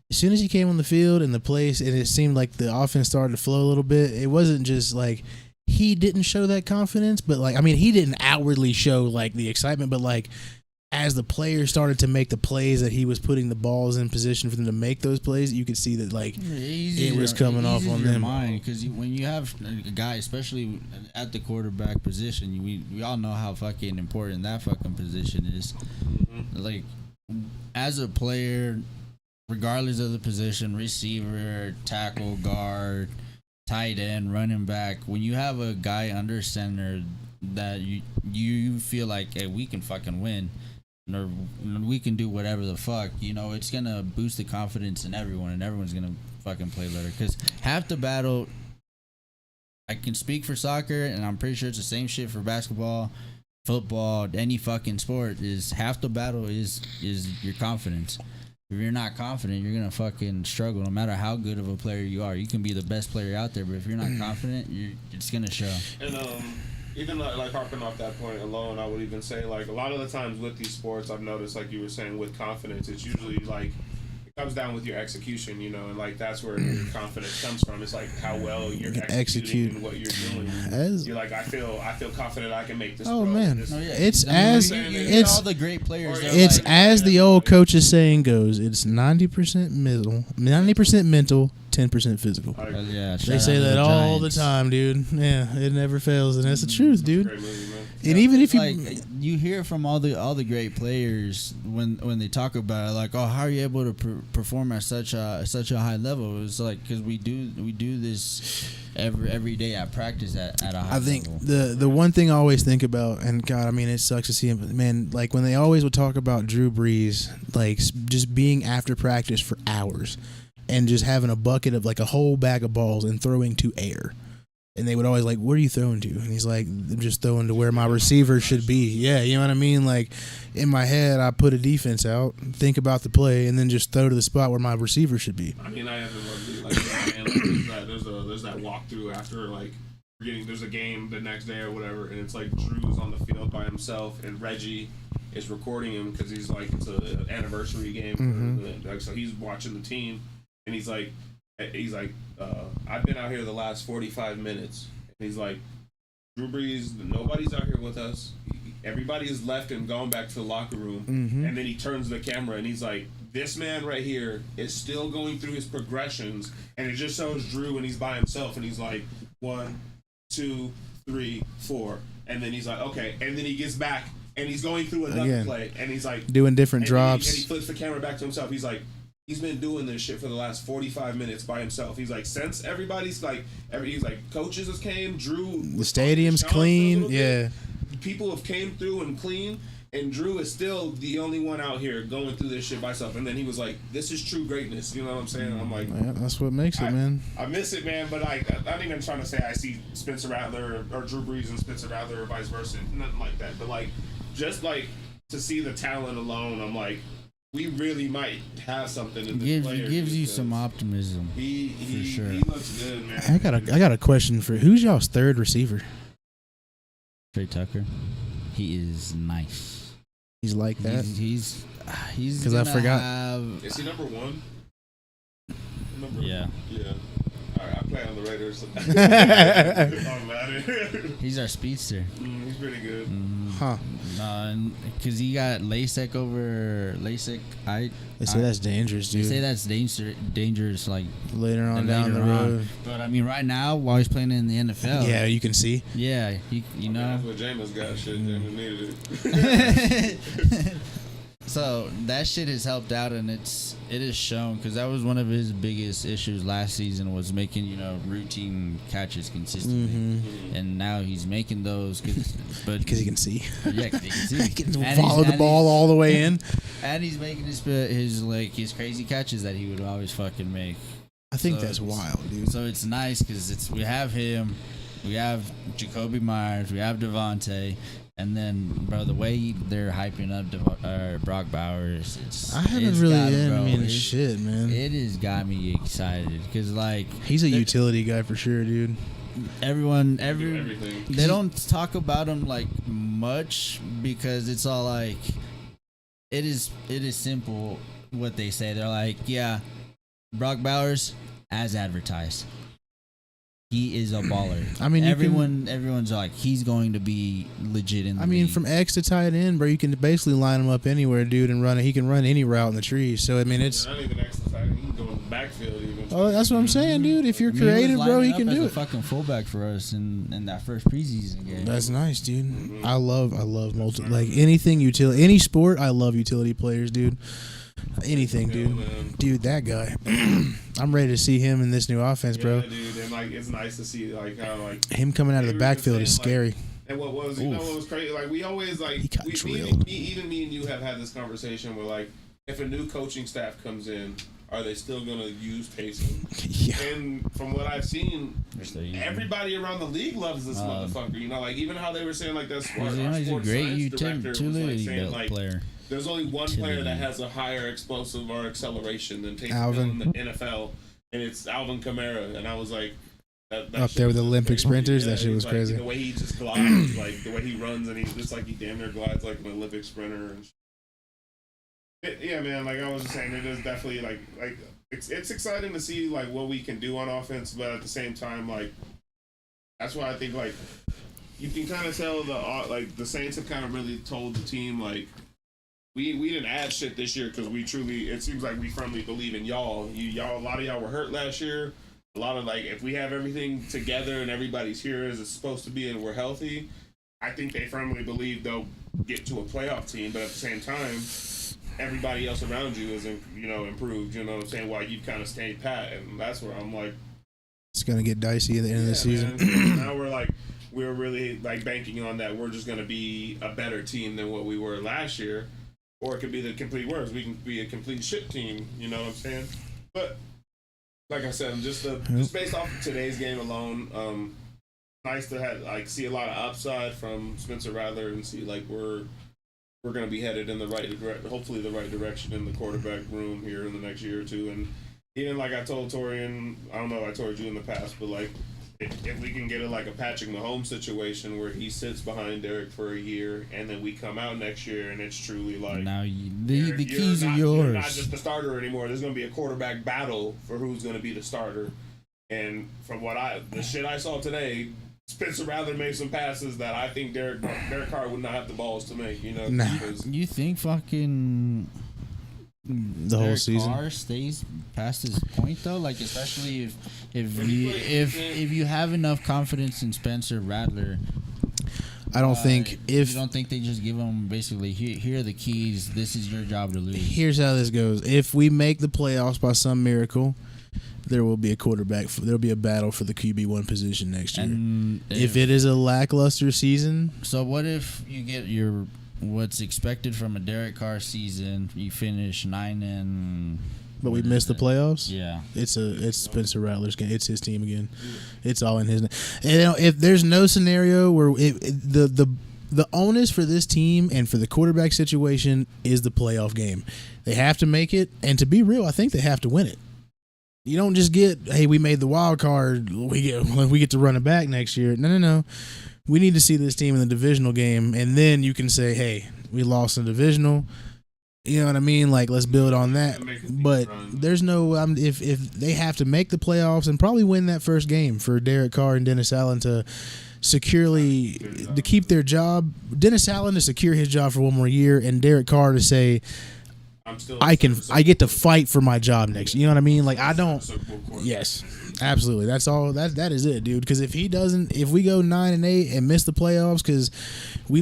As soon as he came on the field and the place, and it seemed like the offense started to flow a little bit, it wasn't just like he didn't show that confidence, but like, I mean, he didn't outwardly show like the excitement, but like as the players started to make the plays that he was putting the balls in position for them to make those plays, you could see that like it was coming off on them. Because when you have a guy, especially at the quarterback position, we all know how fucking important that fucking position is. Mm-hmm. Like, as a player, regardless of the position, receiver, tackle, guard, tight end, running back, when you have a guy under center that you feel like, hey, we can fucking win, or we can do whatever the fuck, you know, it's gonna boost the confidence in everyone, and everyone's gonna fucking play better. Because half the battle, I can speak for soccer, and I'm pretty sure it's the same shit for basketball, football, any fucking sport, is half the battle is your confidence. If you're not confident, you're going to fucking struggle no matter how good of a player you are. You can be the best player out there, but if you're not confident, it's going to show. And even like harping off that point alone, I would even say like a lot of the times with these sports, I've noticed, like you were saying, with confidence, it's usually like it comes down with your execution, you know, and like that's where your confidence comes from. It's like how well you're executing what you're doing. You're like, I feel confident I can make this. Oh man, it's all the great players. It's like, as the old coach's saying goes, it's 90% mental, 10% physical. Yeah, they say that all the time, dude. Yeah, it never fails, and that's the truth, dude. And even if you hear from all the great players when they talk about it, like, oh, how are you able to perform at such a high level? It's like because we do this every day at practice at a high level. I think the one thing I always think about, and God, I mean, it sucks to see him, but man, like when they always would talk about Drew Brees, like just being after practice for hours and just having a bucket of like a whole bag of balls and throwing to air. And they would always like, what are you throwing to? And he's like, I'm just throwing to where my receiver should be. Yeah, you know what I mean? Like, in my head, I put a defense out, think about the play, and then just throw to the spot where my receiver should be. I mean, I haven't loved there's that walkthrough after, like, there's a game the next day or whatever, and it's like Drew's on the field by himself, and Reggie is recording him because he's like, it's an anniversary game. Mm-hmm. So he's watching the team, and he's like, I've been out here the last 45 minutes. And he's like, Drew Brees, nobody's out here with us. Everybody has left and gone back to the locker room. Mm-hmm. And then he turns to the camera and he's like, this man right here is still going through his progressions. And it just shows Drew and he's by himself. And he's like, 1, 2, 3, 4. And then he's like, okay. And then he gets back and he's going through another play. And he's like, doing different drops. And he flips the camera back to himself. He's like, he's been doing this shit for the last 45 minutes by himself. He's like, since everybody's like, he's like, coaches has came, Drew. The stadium's clean, yeah. People have came through and clean, and Drew is still the only one out here going through this shit by himself. And then he was like, this is true greatness. You know what I'm saying? And I'm like, yeah, that's what makes it, man. I miss it, man, but I'm not even trying to say I see Spencer Rattler or Drew Brees and Spencer Rattler or vice versa. Nothing like that. But like, just like to see the talent alone, I'm like, we really might have something in this player. Gives you some optimism. For sure. He looks good, man. I got a question for who's y'all's third receiver? Trey Tucker. He is nice. He's like that. He's because I forgot. Is he number 1? Yeah. Yeah. All right, play on the Raiders. He's our speedster. He's pretty good. Huh. Because he got LASIK over LASIK. They say that's dangerous, dude. They say that's dangerous, like later on down the road. But I mean, right now, while he's playing in the NFL, yeah, you can see. Yeah, you know. That's what Jameis got. Shit, Jameis needed it. So that shit has helped out, and it is shown, because that was one of his biggest issues last season, was making routine catches consistently, and now he's making those, because he can see. Yeah, because he can see. He can follow the ball all the way in, and he's making his crazy catches that he would always fucking make. I think that's wild, dude. So it's nice because we have him, we have Jacoby Myers, we have Devontae. And then, bro, the way they're hyping up Brock Bowers, I haven't really shit, man. It has got me excited because, like, he's a utility guy for sure, dude. Everyone, everything. They don't talk about him like much because it's all like, it is simple what they say. They're like, yeah, Brock Bowers as advertised. He is a baller. I mean, everyone's like, he's going to be legit in the league. From X to tight end, bro, you can basically line him up anywhere, dude, and run it. He can run any route in the trees. So, I mean, it's... Not even X to tight end. He can go in the backfield even. Oh, that's what I'm saying, dude. If you're creative, bro, he can do it. He was fucking fullback for us in that first preseason game. That's nice, dude. I love anything utility. Any sport, I love utility players, dude. Anything, dude. Dude, that guy. I'm ready to see him in this new offense, bro. Yeah, dude, and it's nice to see how him coming out of the backfield is scary. And what was what was crazy? Like, we always he got drilled. Even me and you have had this conversation where, like, if a new coaching staff comes in, are they still gonna use Taysom? Yeah. And from what I've seen, everybody around the league loves this motherfucker. Like, even how they were saying, like, that's our he's a great utility player. There's only one player that has a higher explosive or acceleration than Taysom in the NFL, and it's Alvin Kamara. And I was like, up there with the Olympic sprinters, that shit was crazy. The way he just glides, like the way he runs, and he's just like he damn near glides like an Olympic sprinter. And yeah, man. Like I was just saying, it is definitely like it's exciting to see like what we can do on offense, but at the same time, like that's why I think like you can kind of tell the Saints have kind of really told the team like. We didn't add shit this year because it seems like we firmly believe in y'all. A lot of y'all were hurt last year. A lot of like, if we have everything together and everybody's here as it's supposed to be and we're healthy, I think they firmly believe they'll get to a playoff team. But at the same time, everybody else around you is, improved. You know what I'm saying? While you kind of stayed pat, and that's where I'm like, it's gonna get dicey at the end of the season. Now we're really like banking on that. We're just gonna be a better team than what we were last year. Or it could be the complete worst. We can be a complete shit team. You know what I'm saying? But like I said, just based off of today's game alone, nice to see a lot of upside from Spencer Rattler and see like we're gonna be headed in the hopefully the right direction in the quarterback room here in the next year or two. And even like I told Torian, I don't know if I told you in the past, but like if we can get it like a Patrick Mahomes situation where he sits behind Derek for a year and then we come out next year and it's truly like now the keys are yours. You're not just the starter anymore. There's going to be a quarterback battle for who's going to be the starter. And from the shit I saw today, Spencer Rattler made some passes that I think Derek Carr would not have the balls to make. You think fucking the whole season Carr stays past his point though, like especially if you have enough confidence in Spencer Rattler. I don't think you don't think they just give him basically here are the keys. This is your job to lose. Here's how this goes. If we make the playoffs by some miracle, there will be a quarterback. There'll be a battle for the QB1 position next year. And if it is a lackluster season, so what if you get what's expected from a Derek Carr season? You finish 9 but we missed the playoffs. Yeah, it's Spencer Rattler's game. It's his team again. It's all in his name. And if there's no scenario where the onus for this team and for the quarterback situation is the playoff game, they have to make it. And to be real, I think they have to win it. You don't just get, hey, we made the wild card. We get to run it back next year. No. We need to see this team in the divisional game, and then you can say, hey, we lost in the divisional. You know what I mean? Like, let's build on that. Make a deep But run. there's no if they have to make the playoffs and probably win that first game for Derek Carr and Dennis Allen to securely to keep their job. Dennis Allen to secure his job for one more year, and Derek Carr to say, I'm still I get to fight for my job next. You know what I mean? Like, I don't. Super Bowl quarterback. Yes, absolutely. That's all. That is it, dude. Because if he doesn't, if we go 9-8 and miss the playoffs because we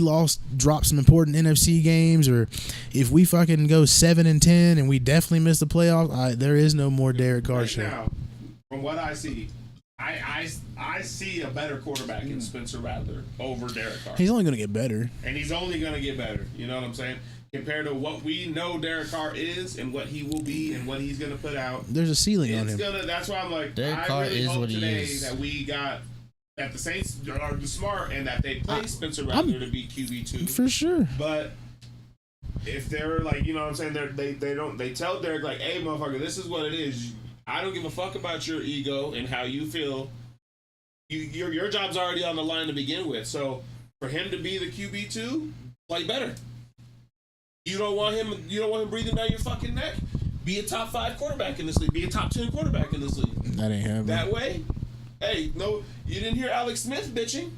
dropped some important NFC games, or if we fucking go 7-10 and we definitely miss the playoffs, there is no more Derek Carr Right show. now, from what I see, I see a better quarterback in Spencer Rattler over Derek Carr. He's only gonna get better. And he's only going to get better. You know what I'm saying? Compared to what we know Derek Carr is and what he will be and what he's going to put out. There's a ceiling on him. That's why I'm like, Derek I Carr really is hope what he today is. that we got that the Saints are smart and that they play Spencer Rattler to be QB2. For sure. But if they're like, you know what I'm saying, they tell Derek like, hey motherfucker, this is what it is. I don't give a fuck about your ego and how you feel. Your job's already on the line to begin with. So for him to be the QB2, play better. You don't want him breathing down your fucking neck. Be a top 5 quarterback in this league. Be a top 10 quarterback in this league. That ain't happening. That way, hey, no, you didn't hear Alex Smith bitching.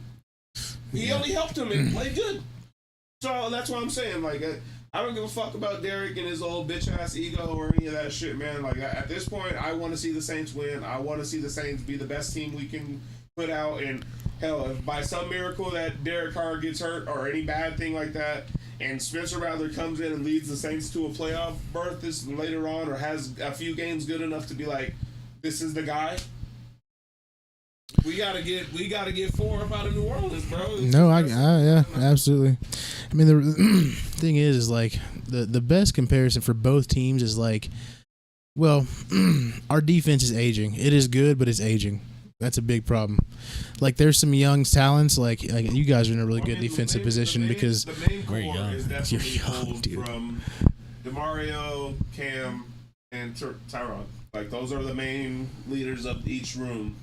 He only helped him and played good. So that's what I'm saying. Like, I don't give a fuck about Derek and his old bitch ass ego or any of that shit, man. Like, at this point, I want to see the Saints win. I want to see the Saints be the best team we can put out. And hell, if by some miracle that Derek Carr gets hurt or any bad thing like that, and Spencer Rattler comes in and leads the Saints to a playoff berth this later on, or has a few games good enough to be like, this is the guy. We gotta get 4 up out of New Orleans, bro. No, yeah, absolutely. I mean, the thing is like the best comparison for both teams is like, well, our defense is aging. It is good, but it's aging. That's a big problem. Like, there's some young talents. Like you guys are in a really good defensive position because the main core we're young. is definitely You're young, pulled dude. from DeMario, Cam, and Tyron. Like, those are the main leaders of each room,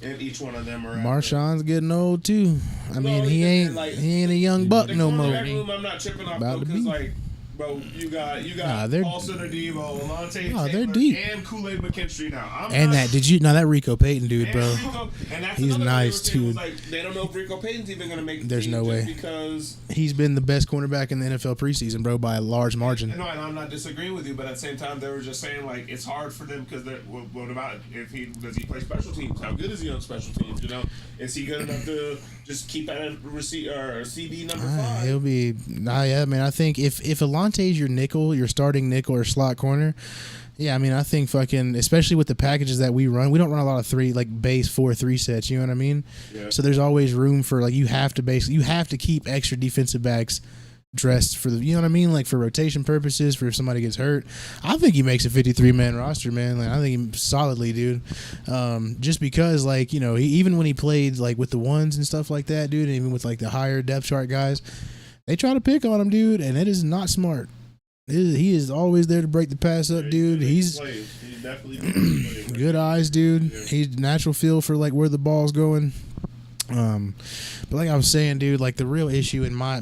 and each one of them are. Marshawn's getting old too. I mean, he ain't a young buck no more. Room, I'm not tripping off About to because be. like, bro, you got they're- Paulson Adebo, Alontae Nah, they're Taylor, deep. and Kool-Aid McKinstry now. That Rico Payton dude, And bro. Rico, and that's He's another nice, thing they were too. saying was, like, they don't know if Rico Payton's even going to make the There's team no just way. because. He's been the best cornerback in the NFL preseason, bro, by a large margin. No, and I'm not disagreeing with you, but at the same time, they were just saying like it's hard for them because what about if does he play special teams? How good is he on special teams? You know, is he good enough to just keep at a CB number 5? He'll be. Yeah, man. I think if Alontae's your nickel, your starting nickel or slot corner, yeah, I mean, I think fucking, especially with the packages that we don't run a lot of base 4-3 sets. You know what I mean? Yeah. So there's always room for like you have to keep extra defensive backs dressed for the, you know what I mean, like for rotation purposes, for if somebody gets hurt. I think he makes a 53-man roster, man. Like, I think he solidly, dude. Just because, like, you know, even when he played like with the ones and stuff like that, dude, and even with like the higher depth chart guys, they try to pick on him, dude, and it is not smart. He is always there to break the pass up, dude. He's definitely good eyes, dude. He's natural feel for like where the ball's going. But like I was saying, dude, like the real issue in my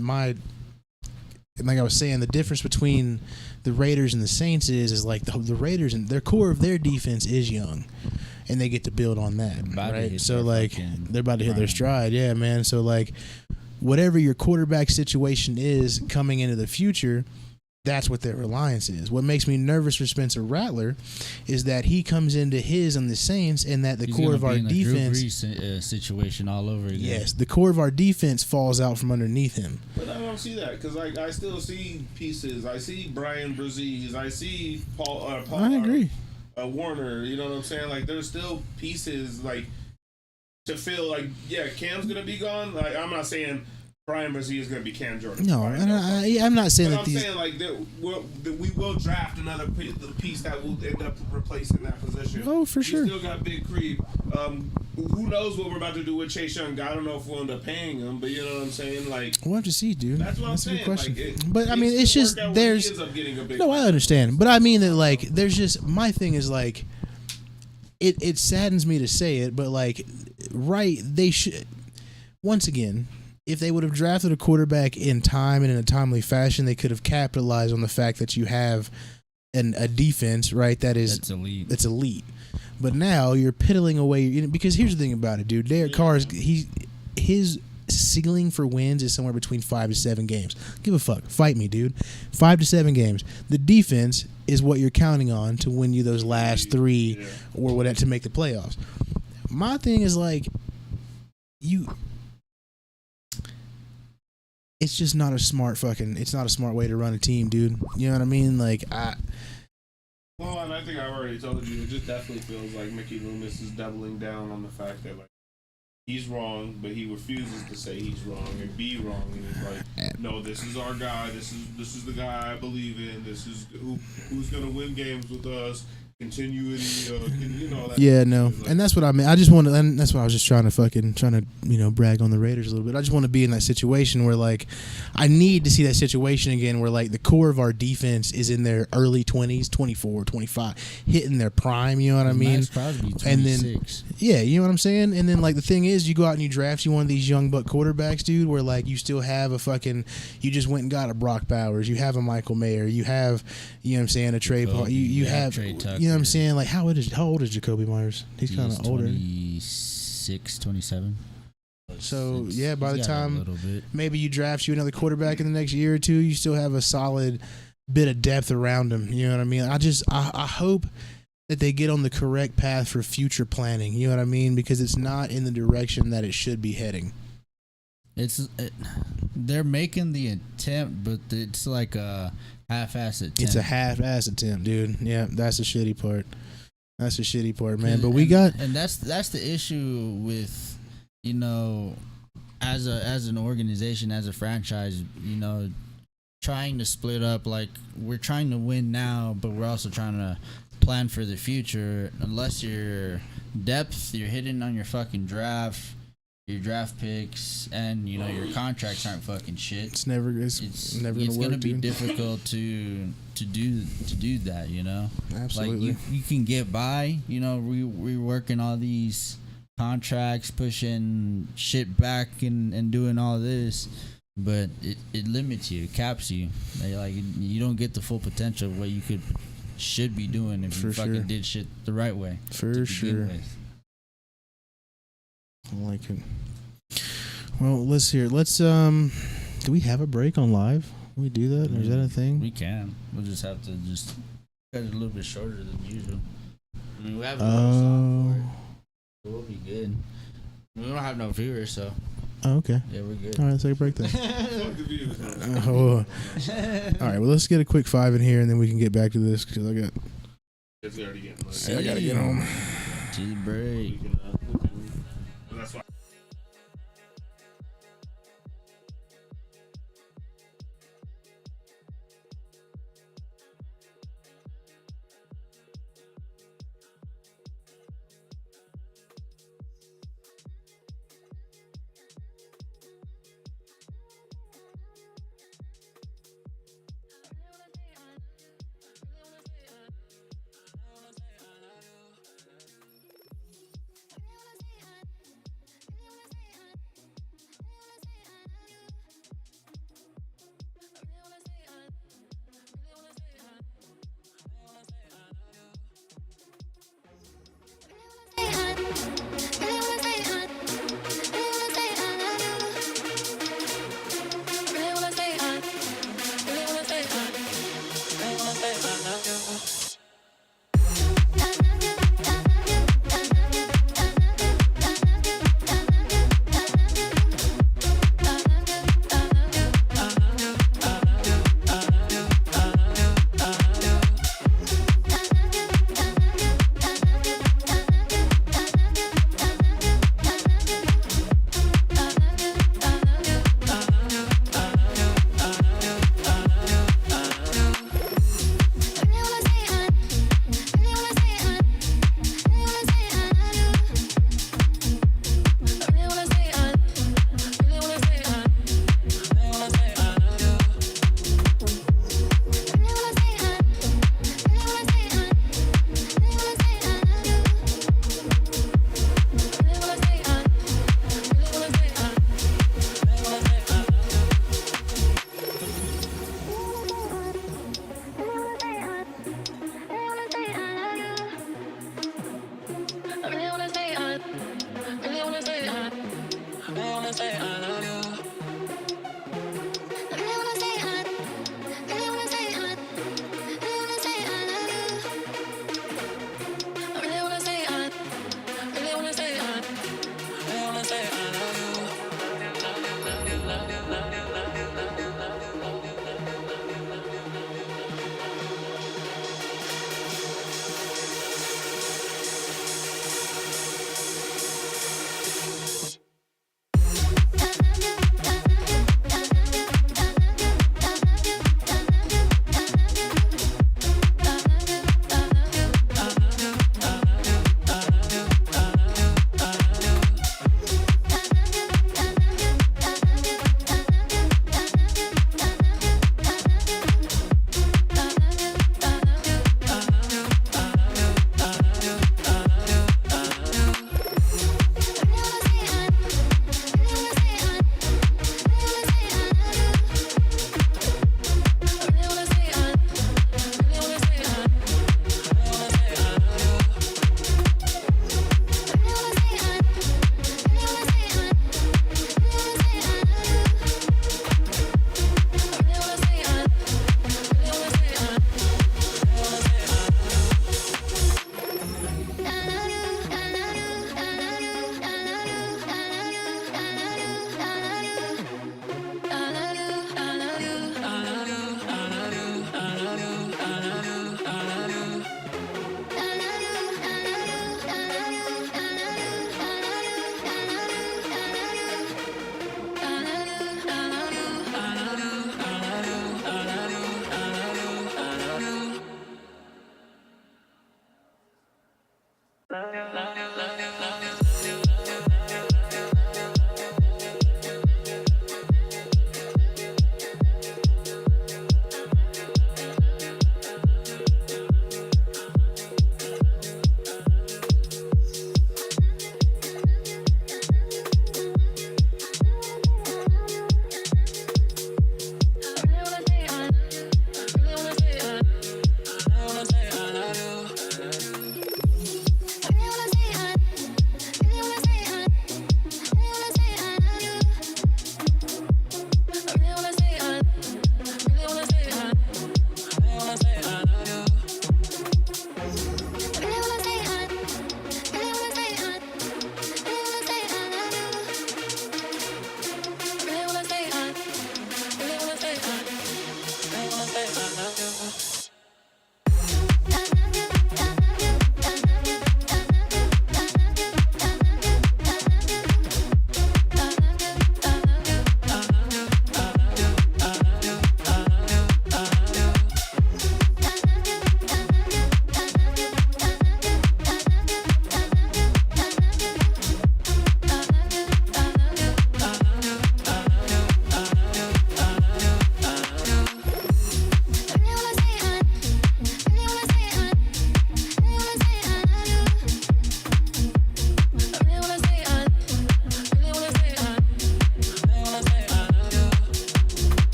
like I was saying, the difference between the Raiders and the Saints is like the Raiders and their core of their defense is young, and they get to build on that, right? So like they're about to hit their stride, yeah, man. So like whatever your quarterback situation is coming into the future, that's what their reliance is. What makes me nervous for Spencer Rattler is that he comes into his on the Saints, and that the He's core gonna of our be in a defense, Drew Brees, situation all over again. yes, the core of our defense falls out from underneath him. But I don't see that because like I still see pieces. I see Brian Brzee. I see Paul. I agree. Warner. You know what I'm saying? Like there's still pieces like to fill. Like yeah, Cam's gonna be gone. Like I'm not saying Brian Brzee is going to be Cam Jordan. No, and I'm not saying but that I'm saying like we will draft another piece that will end up replacing that position. Oh, for sure. We still got Big Creep. Who knows what we're about to do with Chase Young? I don't know if we'll end up paying him, but you know what I'm saying? Like we'll have to see, dude. That's what I'm a good saying. question. Like, but I mean, it's just there's. No, I understand, but I mean that like there's just my thing is like it saddens me to say it, but like right they should once again. if they would have drafted a quarterback in time and in a timely fashion, they could have capitalized on the fact that you have a defense, right? That's elite. That's elite. But now you're piddling away, because here's the thing about it, dude. Derek Carr his ceiling for wins is somewhere between 5 to 7 games. Give a fuck. Fight me, dude. 5 to 7 games. The defense is what you're counting on to win you those last 3 or whatever to make the playoffs. My thing is like it's just not a smart way to run a team, dude. You know what I mean? Like Well, and I think I already told you, it just definitely feels like Mickey Loomis is doubling down on the fact that like he's wrong, but he refuses to say he's wrong and be wrong. And he's like, no, this is our guy. This is the guy I believe in. This is who's gonna win games with us. Continuity, that yeah, no, like, and that's what I mean. I just want to, and that's why I was just trying to brag on the Raiders a little bit. I just want to be in that situation where, like, I need to see that situation again where, like, the core of our defense is in their early 20s, 24, 25, hitting their prime. You know what I mean? Max Crosby, 26. And then, yeah, you know what I'm saying. And then, like, the thing is, you go out and you draft one of these young buck quarterbacks, dude, where like you still have you just went and got a Brock Bowers, you have a Michael Mayer, you have, you know what I'm saying, a Trey Paul, you have Trey Tucker. You know what I'm saying? Like, how old is Jacoby Myers? He's kind of older. 26, 27. So, yeah, by the time maybe you draft you another quarterback in the next year or two, you still have a solid bit of depth around him. You know what I mean? I hope that they get on the correct path for future planning. You know what I mean? Because it's not in the direction that it should be heading. They're making the attempt, but it's like a half-ass attempt. It's a half-ass attempt, dude. Yeah, that's the shitty part. That's the shitty part, man. But that's the issue with, as an organization, as a franchise, trying to split up. Like, we're trying to win now, but we're also trying to plan for the future. Unless your depth, you're hitting on your fucking draft picks, and your contracts aren't fucking shit. It's never gonna work. Gonna be difficult to do that. Absolutely. Like you can get by. We're working all these contracts, pushing shit back, and doing all this, but it limits you, it caps you. Like you don't get the full potential of what you should be doing if you fucking did shit the right way. For sure. I like it. Well, let's do we have a break on live? Can we do that? Or is that a thing? We can. We'll just have to cut it a little bit shorter than usual. I mean, we have a for it, so we'll be good. We don't have no viewers, so. Oh, okay. Yeah, we're good. All right, let's take a break then. All right, well, let's get a quick 5 in here, and then we can get back to this, because I gotta get home. To the break. That's why.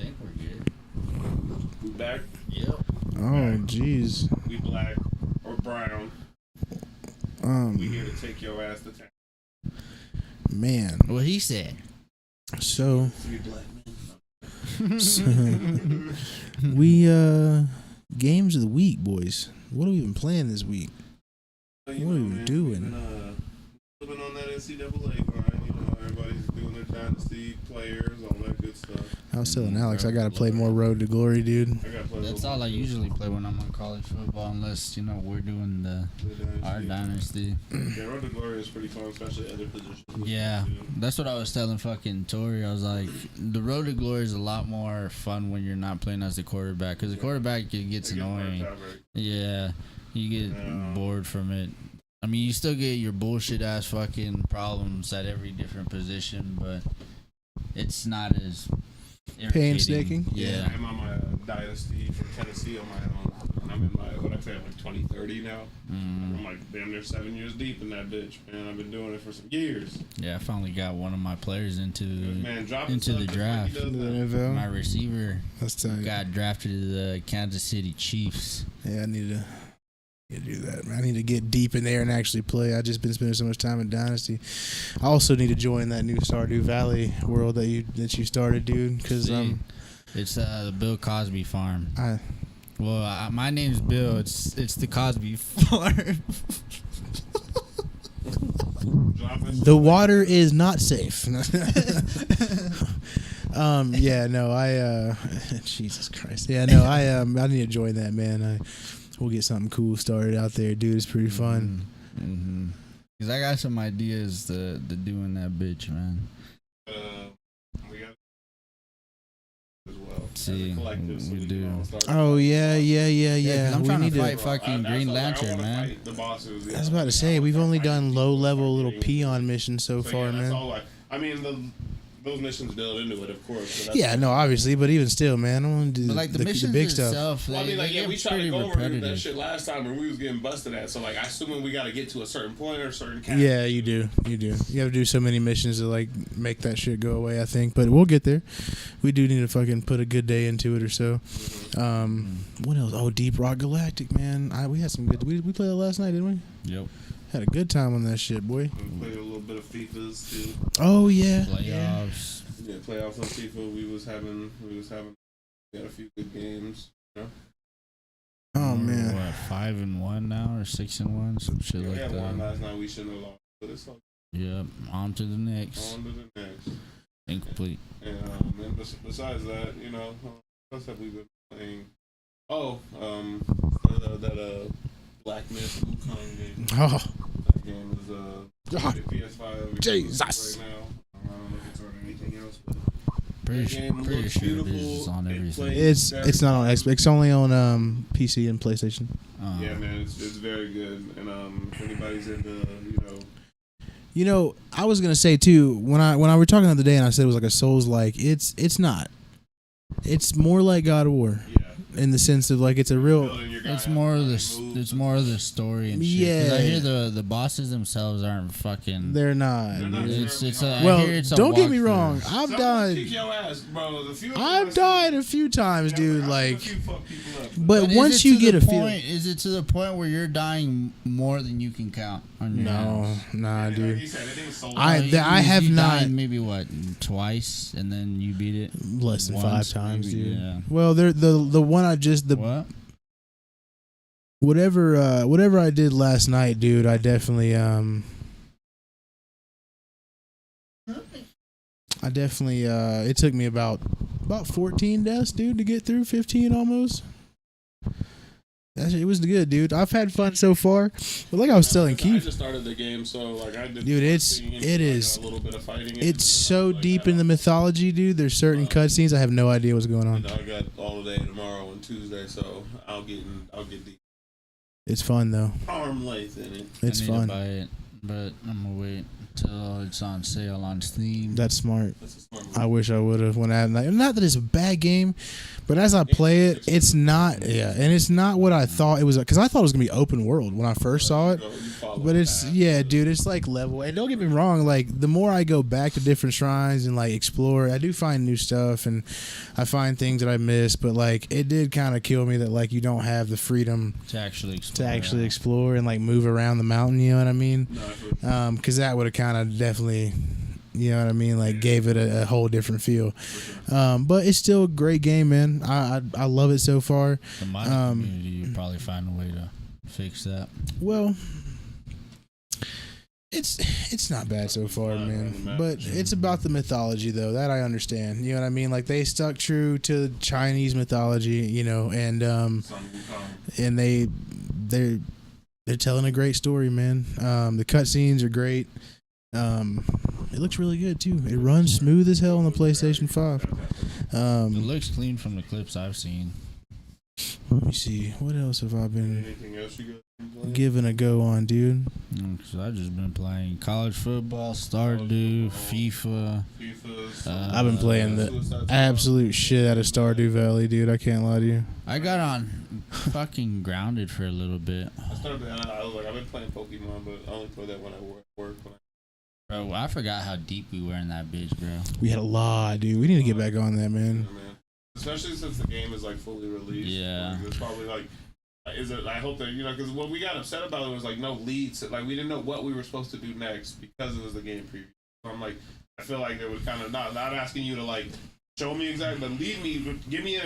think we're good. We back. Yep. Oh, jeez. We black or brown. We here to take your ass to town. Man. What he said. So, We black we games of the week, boys. What have we been playing this week? men. What are we man, doing? we've been, living on that NCAA grind. You know, everybody's doing their dynasty players, all that good stuff. I was telling Alex I gotta play more Road to Glory, dude. I gotta play. That's all I usually play when I'm on college football, unless we're doing our dynasty. Yeah, Road to Glory is pretty fun, especially other positions. Yeah, that's what I was telling fucking Tori. I was like, the Road to Glory is a lot more fun when you're not playing as the quarterback, because the quarterback it gets annoying. Yeah, you get bored from it. I mean, you still get your bullshit ass fucking problems at every different position, but it's not as irritating. Painstaking? Yeah. I'm on my dynasty for Tennessee on my own. I'm in my, what I say, I'm like 2030 now. I'm like damn near 7 years deep in that bitch, man. I've been doing it for some years. Yeah, I finally got one of my players into Into the draft. The NFL. My receiver That's tight. got drafted to the Kansas City Chiefs. Yeah, I need to do that, man. I need to get deep in there and actually play. I've just been spending so much time in Dynasty. I also need to join that new Stardew Valley world that you started, dude. Because it's the Bill Cosby farm. I My name's Bill. It's the Cosby farm. the water is not safe. Yeah, no, I Jesus Christ. Yeah, no, I need to join that, man. We'll get something cool started out there, dude. It's pretty fun. Mm-hmm. Cause I got some ideas to do in that bitch, man. We got as well. See, we do. Oh yeah. Yeah, I'm trying we to fight fucking Green Lantern, man. Fight the bosses. I was about to say we've only done low level little peon missions so far, yeah, man. that's all I mean, those missions build into it, of course. So Yeah, no, obviously, but even still, man, I want to do But like the missions big stuff. itself, Well, I mean, like, they yeah, get we tried to pretty go over that repetitive. shit last time when we was getting busted at. So, like, I assuming we got to get to a certain point or a certain cap. Yeah, you do. You have to do so many missions to like make that shit go away, I think. But we'll get there. We do need to fucking put a good day into it or so. What else? Oh, Deep Rock Galactic, man. We had some good. We played that last night, didn't we? Yep. Had a good time on that shit, boy. We played a little bit of FIFAs too. Oh yeah. Playoffs. Yeah, playoffs on FIFA. We had a few good games. You know? Oh We're, man. what, 5-1 now or 6-1, some shit Yeah, we like had one that. last night. We shouldn't have lost, but it's all Yep. On to the next. on to the next. Incomplete. And besides that, you know, what else have we been playing? Oh, that Black Myth Wukong game. Oh. That game is God. PS5. Jesus. Right now. I don't know if it's on anything else, but Pretty looks sure it beautiful. is on It everything. plays It's not on Xbox. It's only on PC and PlayStation. Yeah, man, it's very good. And if anybody's into You know, I was gonna say too when I were talking the other day and I said it was like a Souls-like. It's not. It's more like God of War. Yeah. In the sense of like it's a real. It's more of the story and shit. Yeah. 'Cause I hear the bosses themselves aren't fucking. They're not. It's a, Well, I hear it's a don't get me walkthrough. wrong. I've died. Kick your ass, bro. I've died a few times, dude. Like, but is once it you to get the a feel. point, is it to the point where you're dying more than you can count on your hands? Nah, dude. I I have you not. died maybe what twice, and then you beat it Less than once, 5 times, maybe, dude. yeah. Well, the one I just What? whatever I did last night, dude. I definitely it took me about 14 deaths, dude, to get through 15 almost. It was good, dude. I've had fun so far. But like I was telling I Keith, just started the game, so like I did. dude, it is. a little bit of fighting. It's so deep in the mythology, dude. There's certain cutscenes I have no idea what's going on. I got all day tomorrow and Tuesday, so I'll get the It's fun though. arm length in it. It's I need fun. to buy it, but I'm gonna wait till it's on sale on Steam. That's smart. That's a smart move. I wish I would have. Not that it's a bad game, but as I play it, it's not. Yeah, and it's not what I thought it was. Because I thought it was gonna be open world when I first saw it. But it's dude. It's like level. And don't get me wrong. Like the more I go back to different shrines and like explore, I do find new stuff and I find things that I missed. But like it did kind of kill me that like you don't have the freedom to actually explore, explore and like move around the mountain. You know what I mean? Because that would have kind of definitely. You know what I mean? Like gave it a whole different feel. But it's still a great game, man. I love it so far. The modding community, you probably find a way to fix that. Well, it's not bad so far, man. But it's about the mythology, though. That I understand. You know what I mean? Like they stuck true to Chinese mythology, you know, and they're telling a great story, man. The cutscenes are great. It looks really good too. It runs smooth as hell on the PlayStation 5. It looks clean from the clips I've seen. Let me see. What else have I been Anything else you got? giving a go on, dude? Cause I've just been playing college football, Stardew, FIFA. I've been playing the absolute shit out of Stardew Valley, dude. I can't lie to you. I got on fucking grounded for a little bit. I was like, I've been playing Pokemon, but I only play that when I work. Bro, I forgot how deep we were in that bitch, bro. We had a lot, dude. We need to get back on that, man. Especially since the game is like fully released. Yeah. Like, it's probably like, I hope that, you know, because what we got upset about it was like no leads. Like we didn't know what we were supposed to do next because it was the game preview. So I'm like, I feel like they would kind of not asking you to like show me exactly, but lead me, give me a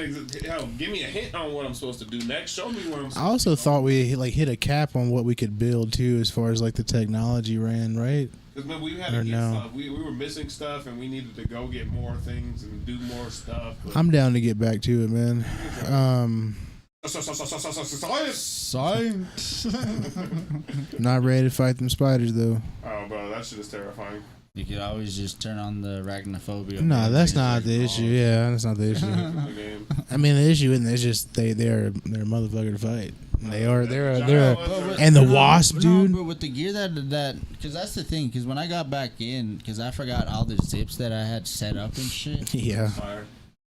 hint on what I'm supposed to do next. Show me what I'm supposed to do. I also thought we like hit a cap on what we could build too, as far as like the technology ran, right? Because we had to get stuff. We were missing stuff, and we needed to go get more things and do more stuff. But I'm down to get back to it, man. Science. Not ready to fight them spiders though. Oh, bro, that shit is terrifying. You could always just turn on the arachnophobia. No, that's not the issue. Yeah, that's not the issue. I mean, the issue isn't. It's just they're a motherfucker to fight. They're and the wasp, dude. But with the gear that because that's the thing. Because when I got back in, because I forgot all the zips that I had set up and shit. Yeah.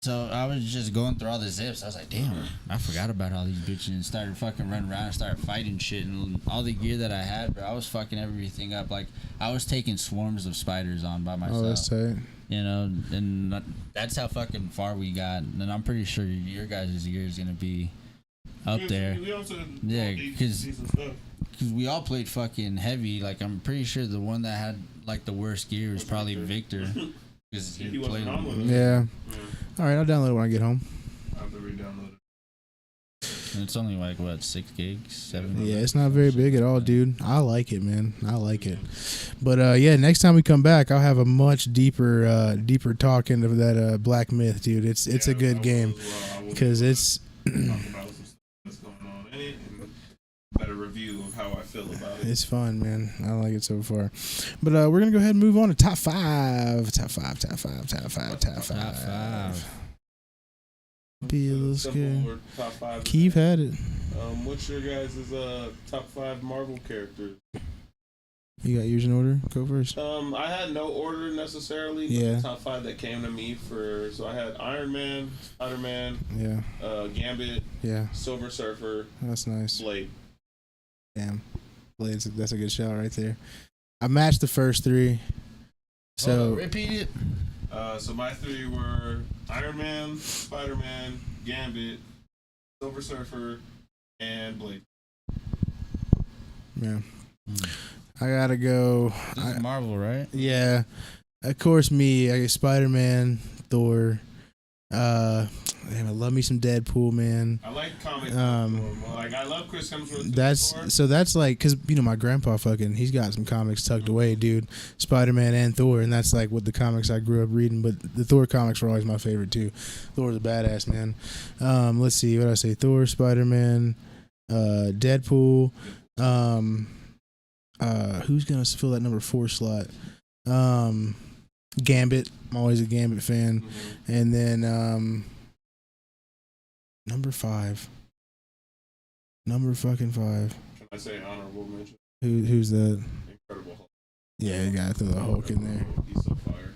So I was just going through all the zips. I was like, damn, I forgot about all these bitches and started fucking running around and started fighting shit. And all the gear that I had, bro, I was fucking everything up. Like, I was taking swarms of spiders on by myself. Oh, that's tight. You know, and that's how fucking far we got. And I'm pretty sure your guys' gear is going to be up there. Yeah, because we all played fucking heavy. Like, I'm pretty sure the one that had, like, the worst gear was probably Victor. Because he played Yeah. All right, I'll download it when I get home. I have to re-download it. And it's only like what, 6 gigs, 7 gigs? Yeah, it's not very big at all, dude. I like it, man. I like it. But yeah, next time we come back, I'll have a much deeper talk into that Black Myth, dude. It's a good game because it's better review of how I feel about it. It's fun, man. I like it so far. But we're gonna go ahead and move on to top five. Be a little scared. Top five. Keith had it. What's your guys' top 5 Marvel characters? You got yours in order? Go first. I had no order necessarily, but Yeah. the top 5 that came to me so I had Iron Man, Spider-Man, Yeah. Gambit, Yeah. Silver Surfer, That's nice. Blade. Damn. Blade's that's a good shout right there. I matched the first 3. So repeat it. So my 3 were Iron Man, Spider-Man, Gambit, Silver Surfer, and Blade. yeah. I gotta go. This is Marvel, right? Yeah. Of course me, I get Spider-Man, Thor. Damn, I love me some Deadpool, man. I like comics. Like I love Chris Hemsworth. That's like, cause my grandpa he's got some comics tucked away, dude. Spider-Man and Thor, and that's like what the comics I grew up reading. But the Thor comics were always my favorite too. Thor's a badass, man. Let's see, what did I say? Thor, Spider-Man, Deadpool. Who's gonna fill that number 4 slot? Gambit. I'm always a Gambit fan. Mm-hmm. And then number 5. Number fucking 5. Can I say honorable mention? Who's that? Incredible Hulk. Yeah, you gotta throw the Hulk in there. He's so fire.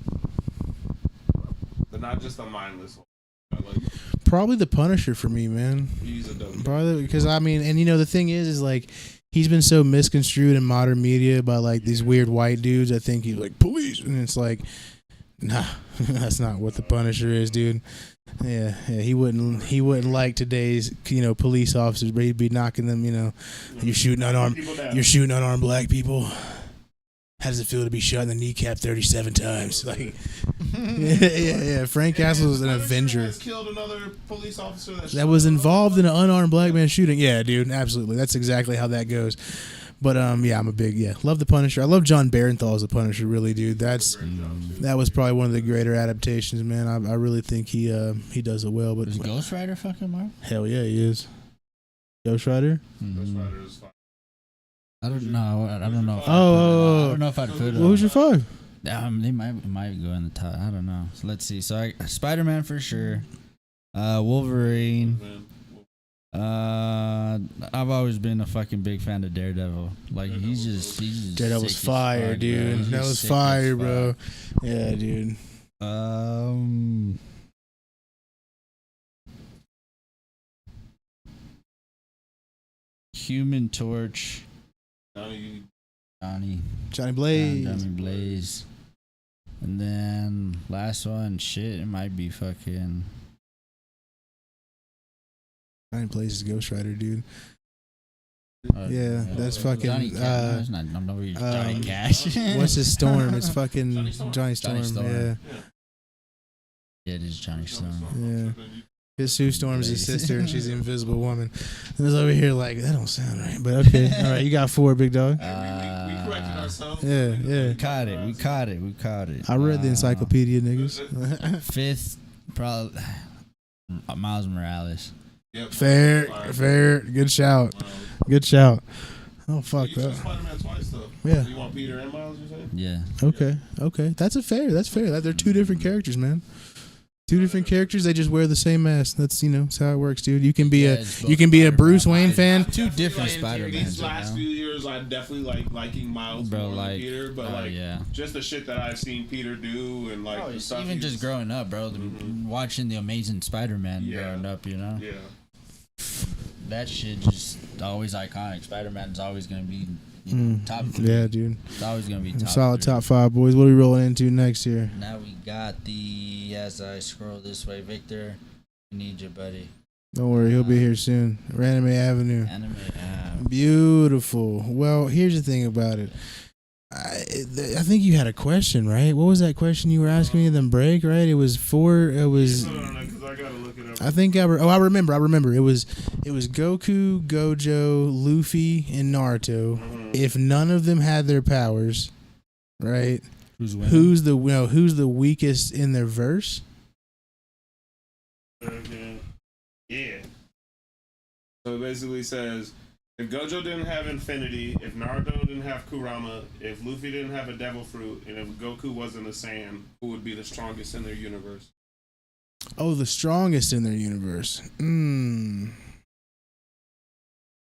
But not just a mindless Hulk. I like Probably the Punisher for me, man. he's a dope. Probably because and the thing is like he's been so misconstrued in modern media by like these weird white dudes. I think he's like police, and it's like, nah, that's not what the Punisher is, dude. Yeah, he wouldn't like today's police officers, but he'd be knocking them. You're shooting unarmed black people. How does it feel to be shot in the kneecap 37 times? Like, yeah. Frank Castle was an Avenger. Has killed another police officer that was involved in an unarmed black man shooting. Yeah, dude, absolutely. That's exactly how that goes. But yeah, I'm a big love the Punisher. I love John Barenthal as the Punisher, really, dude. That was probably one of the greater adaptations, man. I really think he does it well. But is Ghost Rider fucking Marvel? Hell yeah, he is. Ghost Rider. Ghost Rider is fine. I don't know. I don't know. I don't know if I'd put it. What was your 5? They might go in the top. I don't know. So let's see. So Spider-Man for sure. Wolverine. I've always been a fucking big fan of Daredevil. Like he's just Daredevil was fire, fuck, dude. That was fire, bro. Yeah, dude. Human Torch. Johnny Blaze. Johnny Blaze. And then last one, shit, it might be fucking. Johnny Blaze is Ghost Rider, dude. Yeah, that's fucking. Johnny Cash. Johnny Cash. What's his Storm? It's fucking Johnny Storm. Yeah. Yeah, it is Johnny Storm. Yeah. His Sue Storm's his sister, and she's the Invisible Woman. And it's over here like, that don't sound right. But okay. All right, you got 4, big dog. We corrected ourselves. Yeah. We caught it. I read the encyclopedia, niggas. 5th, probably Miles Morales. Yep. Fair. Good shout. Good shout. Oh, fuck You that. chose Spider-Man twice, though. Yeah. So you want Peter and Miles, you saying? Yeah. Okay. That's fair. They're 2 different characters, man. 2 different characters. They just wear the same mask. That's that's how it works, dude. You can be a Bruce Wayne fan. 2 different Spider-Mans. These last few years, I definitely liking Miles more than Peter, but just the shit that I've seen Peter do and like the stuff even just growing up, bro. Watching the Amazing Spider-Man growing up, Yeah. That shit just always iconic. Spider-Man's always gonna be top 3. Yeah, dude. It's always gonna be top. Solid 3. top 5, boys. What are we rolling into next here? Now we got as I scroll this way, Victor, we need you, buddy. Don't worry, he'll be here soon. Anime Avenue. Beautiful. Well, here's the thing about it. I think you had a question, right? What was that question you were asking me in the break, right? It was I gotta look it up. I think I remember. It was Goku, Gojo, Luffy, and Naruto. Mm-hmm. If none of them had their powers, right? Who's the weakest in their verse? Yeah. So it basically says, if Gojo didn't have Infinity, if Naruto didn't have Kurama, if Luffy didn't have a Devil Fruit, and if Goku wasn't a Saiyan, who would be the strongest in their universe? Oh, the strongest in their universe.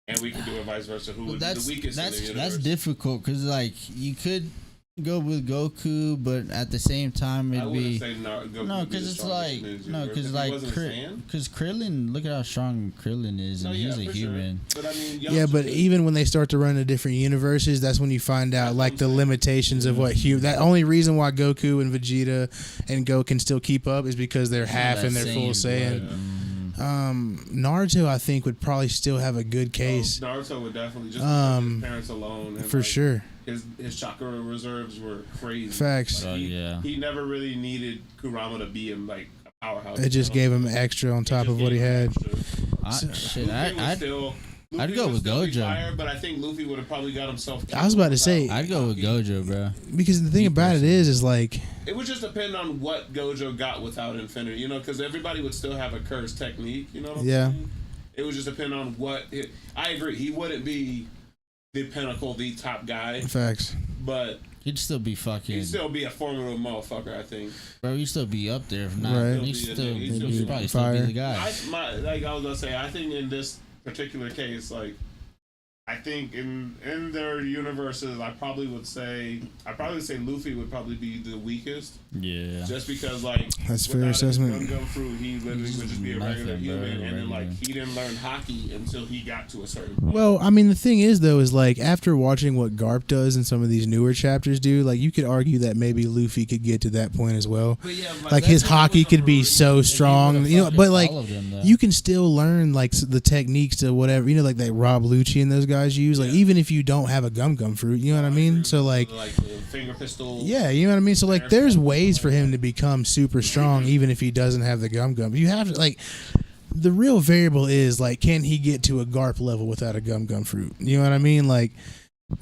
And we can do it vice versa. Who was That's the weakest in the universe? that's difficult because like you could go with Goku, but at the same time I it'd wouldn't be say Goku no, would be because the it's strongest like ninja, no, if because he like wasn't a Saiyan. because Krillin, look at how strong Krillin is, and he's a for human. Sure. But I mean, Yeah, but even when they start to run into different universes, that's when you find out like the limitations of what that only reason why Goku and Vegeta and Go can still keep up is because they're half and they're full Saiyan. Naruto, I think, would probably still have a good case. Naruto would definitely just because his parents alone. And for sure. His chakra reserves were crazy. Facts. Like, he never really needed Kurama to be him like a powerhouse. It just gave him extra on top of what he had. I'd go with Gojo. Fire, but I think Luffy would have probably got himself killed. I was about to say I'd go with Gojo, bro. Because the thing about it is like it would just depend on what Gojo got without Infinity, you know, because everybody would still have a cursed technique, you know what I'm saying? It would just depend on what. I agree. He wouldn't be the pinnacle, the top guy. Facts. But he'd still be fucking. He'd still be a formidable motherfucker, I think. Bro, he'd still be up there. If not, right. He'd probably still be the guy. Like I was gonna say, I think in this particular case, like I think in their universes, I probably would say Luffy would probably be the weakest. Yeah. Just because like that's fair assessment. Go through, he literally would just be a regular human, and then like he didn't learn hockey until he got to a certain point. Well, I mean, the thing is though, is like after watching what Garp does in some of these newer chapters, dude, like you could argue that maybe Luffy could get to that point as well. But yeah, like his hockey could be so strong, you know. But like you can still learn like the techniques to whatever, you know, like that Rob Lucci and those guys use, like even if you don't have a gum fruit, you know what I mean? So like the finger pistol. Yeah, you know what I mean? So like there's ways for him to become super strong even if he doesn't have the gum. You have to like the real variable is like can he get to a Garp level without a gum fruit? You know what I mean? Like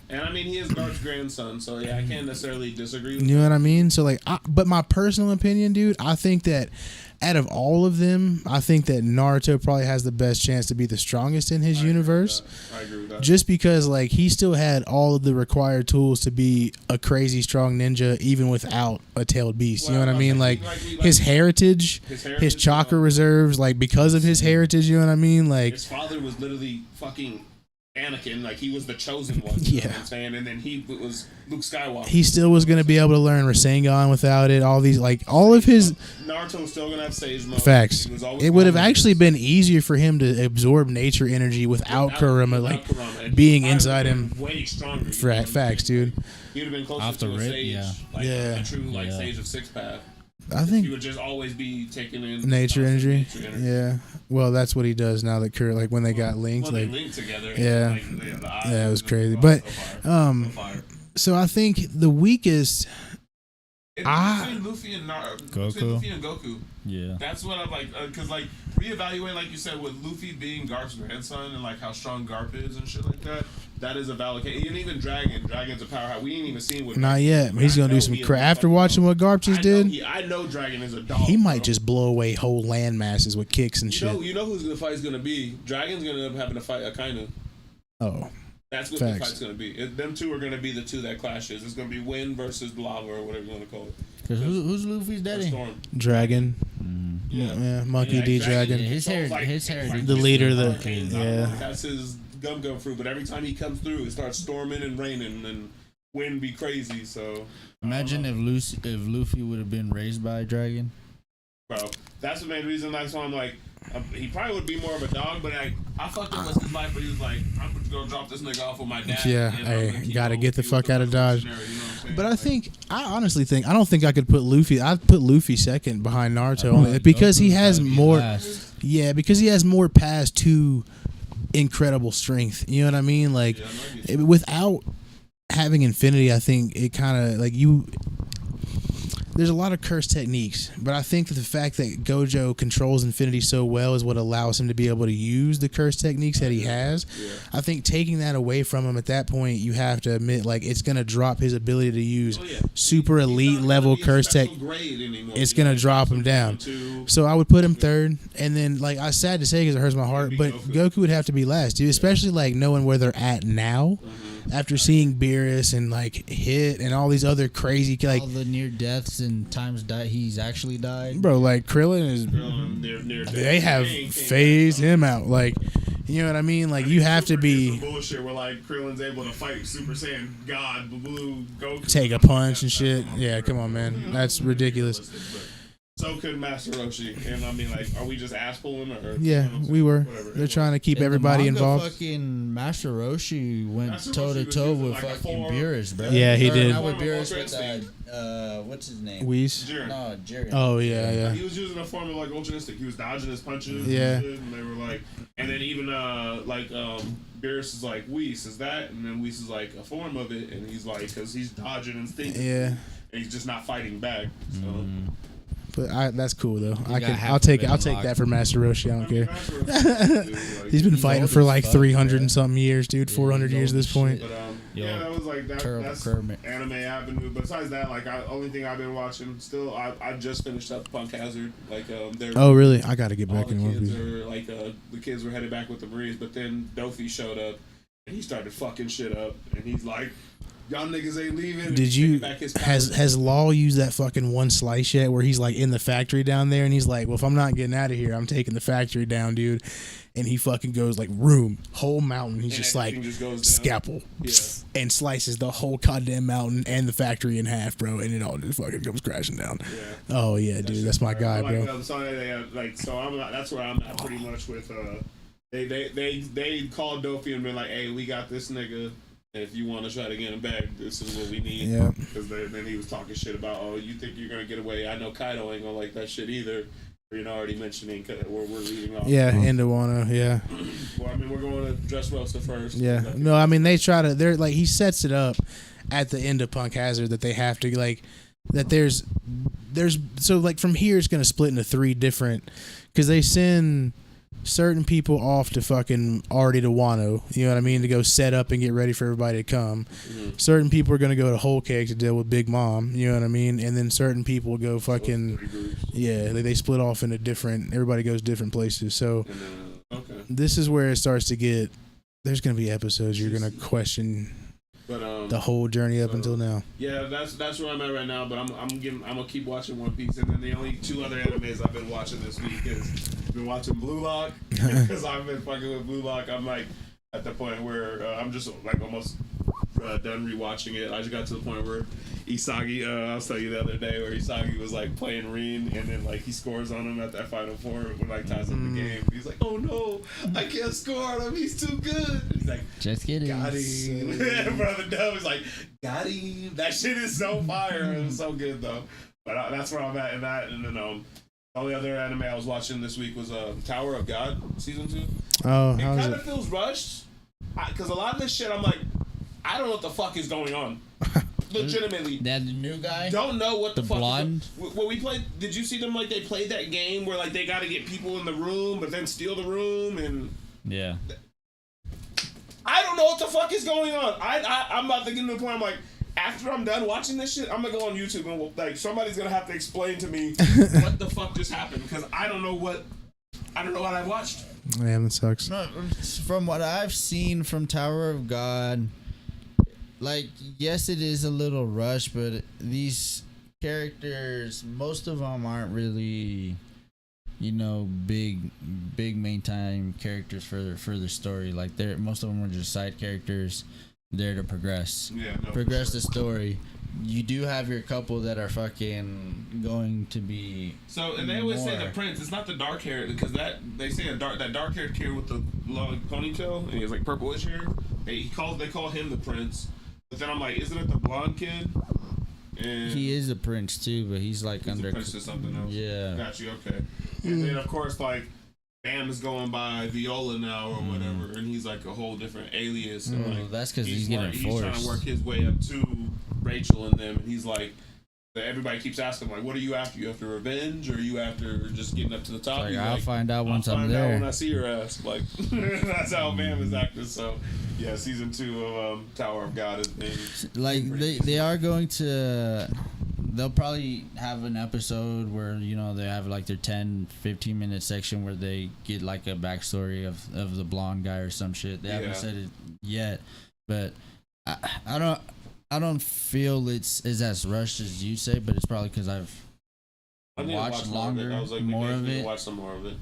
and I mean he is Garp's grandson, so yeah, I can't necessarily disagree with you know what I mean? So like but my personal opinion, dude, I think that out of all of them, I think that Naruto probably has the best chance to be the strongest in his universe. I agree with that. Just because, like, he still had all of the required tools to be a crazy strong ninja, even without a tailed beast. You know what I mean? Like his heritage, his chakra reserves, like, because of his heritage, you know what I mean? Like his father was literally fucking Anakin, like he was the chosen one. You know what I'm saying? And then he was Luke Skywalker. He still was going to be able to learn Rasengan without it. All these, like, all of his Naruto was still going to have Sage Mode. Facts. It would have actually been easier for him to absorb nature energy without Kurama, like being inside him. Way stronger. Facts, dude. He would have been closer to a Sage, like a true like Sage of Six Path. I think he would just always be taking in nature energy. Yeah. Well, that's what he does now that Kurt, like when they got linked, they like linked together. Yeah. Yeah, it was crazy. But so I think the weakest between Luffy and Goku. Yeah. That's what I'm like, because like reevaluate, like you said, with Luffy being Garp's grandson and like how strong Garp is and shit like that. That is a valid case. And even Dragon's a powerhouse. We ain't even seen what. Not yet. He's gonna do some crap after watching what Garp just did. I know Dragon is a dog. He might just blow away whole land masses with kicks and shit. You know who's the fight's gonna be? Dragon's gonna end up having to fight Akainu. Oh. That's what the fight's gonna be. Them two are gonna be the two that clashes. It's gonna be Wind versus Lava or whatever you want to call it. Who's Luffy's daddy? Storm. Dragon. Yeah, Monkey D. Dragon. His hair. The leader of the. That's his gum fruit. But every time he comes through, it starts storming and raining and wind be crazy. So imagine if Luffy would have been raised by a dragon. Bro, that's the main reason. That's why I'm like, he probably would be more of a dog. But I fucked him with his life. But he was like, I'm just gonna drop this nigga off with my dad. Yeah, hey, gotta get the fuck out of Dodge. You know but I honestly think I don't think I could put Luffy. I'd put Luffy second behind Naruto only because he has more. Yeah, because he has more past to incredible strength. You know what I mean? Like without having infinity, I think it kind of like you. There's a lot of cursed techniques, but I think that the fact that Gojo controls Infinity so well is what allows him to be able to use the cursed techniques that he has. Yeah. I think taking that away from him at that point, you have to admit, like, it's going to drop his ability to use super elite level cursed tech. It's going to drop him down. So I would put him third, and then, like, I sad to say because it hurts my heart, but Goku would have to be last, dude, especially, like, knowing where they're at now. After seeing Beerus and like Hit and all these other crazy like all the near deaths and times he's actually died, bro. Like Krillin is, they have phased him out. Like You know what I mean? Like you have to be bullshit where like Krillin's able to fight Super Saiyan God, Blue, Goku, take a punch and shit. Yeah, come on, man. That's ridiculous. So could Master Roshi, and I mean, like, are we just ass pulling or? Yeah, we were. Whatever. They're trying to keep In everybody the manga, involved. Fucking Master Roshi went Master toe to Roshi was toe using, with like, a fucking form. Beerus, bro. Yeah, he did. Not with Form of Beerus, Ultra with what's his name? Whis. Jiren. No, Jiren. Oh yeah. He was using a form of like Ultra Instinct. He was dodging his punches. Yeah. And shit, and they were like, and then even Beerus is like, Whis is that, and then Whis is like a form of it, and he's like, because he's dodging and thinking. Yeah. And he's just not fighting back. So. But that's cool though. half I'll of take it that unlocked. for Master Roshi. I don't care. Master Roshi, dude, He's been He's fighting old for as like fuck, 300 and man. something years, dude. Yeah, 400 he's years at old this as point. shit. But Yo, yeah, that was like that's Kermit. anime avenue. Besides that, like only thing I've been watching still, I just finished up Punk Hazard. Like Oh really? I got to get all back the in One kids Piece. are like the kids were headed back with the Marines, but then Dofi showed up and he started fucking shit up, and he's like, y'all niggas ain't leaving. Did you back his has Law used that fucking one slice yet where he's like in the factory down there and he's like, well, if I'm not getting out of here, I'm taking the factory down, dude. And he fucking goes like room, whole mountain. He's And just like everything just goes down. scalpel and slices the whole goddamn mountain and the factory in half, bro. And it all just fucking comes crashing down. Yeah. Oh yeah, dude, that's my guy, like, bro. So they have, like, so I'm that's where I'm at pretty much with they called Dofi and been like, hey, we got this nigga. If you want to try to get him back, this is what we need. Yeah. Because then he was talking shit about, oh, you think you're gonna get away? I know Kaido ain't gonna like that shit either. Already mentioning where we're leaving off. Yeah, into Wano, yeah. Well, I mean, we're going to Dressrosa first. Yeah. No, I mean they try to. They're like he sets it up at the end of Punk Hazard that they have to like that. There's so like from here it's gonna split into 3 different because they send certain people off to fucking already to Wano. You know what I mean, to go set up and get ready for everybody to come. Mm-hmm. Certain people are gonna go to Whole Cake to deal with Big Mom. You know what I mean, and then certain people go fucking yeah. They split off into different. Everybody goes different places. So. Okay. This is where it starts to get. There's gonna be episodes you're gonna question But the whole journey up until now. Yeah, that's where I'm at right now. But I'm gonna keep watching One Piece, and then the only 2 other animes I've been watching this week is been watching Blue Lock because I've been fucking with Blue Lock. I'm like at the point where I'm just like almost done rewatching it. I just got to the point where Isagi, I was telling you the other day, where Isagi was like playing Rin, and then like he scores on him at that final 4 when like ties up the game. He's like, oh no, I can't score on him. He's too good. He's like, just kidding. got him. Brother Dub is like, got him. That shit is so fire. It was so good though. But that's where I'm at in that. And then the only other anime I was watching this week was Tower of God season 2. Oh, It how's kind it? of feels rushed because a lot of this shit I'm like, I don't know what the fuck is going on. Legitimately. That new guy? Don't know what the fuck. blonde? When we played, did you see them like they played that game where like they got to get people in the room but then steal the room and. Yeah. I don't know what the fuck is going on. I'm about to get to the point. I'm like, after I'm done watching this shit, I'm gonna go on YouTube and like somebody's gonna have to explain to me what the fuck just happened because I don't know what I watched. Man, that sucks. No, from what I've seen from Tower of God, like, yes, it is a little rushed, but these characters, most of them aren't really, big main time characters for the story. Like, most of them are just side characters there to progress. Yeah, no, progress the story. You do have your couple that are fucking going to be. So, and they always say more. the prince. It's not the dark hair because that they say that dark haired kid with the long ponytail and he has like purplish hair. They call him the prince. But then I'm like, isn't it the blonde kid? And He is a prince too, but he's like he's under. a prince to something else. Yeah. Got you. Okay. And then of course like Bam is going by Viola now or whatever, and he's like a whole different alias. And, Well, like, that's because he's getting he's forced. trying to work his way up to Rachel and them, and he's like, everybody keeps asking like, what are you after? You after revenge, or are you after just getting up to the top? Like, He's I'll find out once I'm I'll find there. out when I see your ass. Like that's how Bam is acting. So yeah, season 2 of Tower of God has been Like they are going to. They'll probably have an episode where they have like their 10-15 minute section where they get like a backstory of the blonde guy or some shit. They haven't said it yet, but I don't feel it's as rushed as you say, but it's probably because I've I need to watched watch longer, more of it. I was like, more maybe of I need to it. watch some more of it.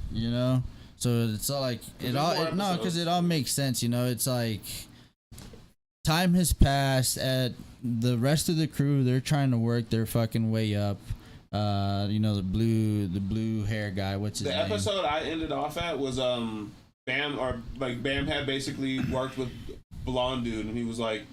So it's all like because it all makes sense. You know, it's like time has passed. At the rest of the crew, they're trying to work their fucking way up. You know, the blue hair guy. What's his name? The episode I ended off at was Bam had basically worked with blonde dude, and he was like,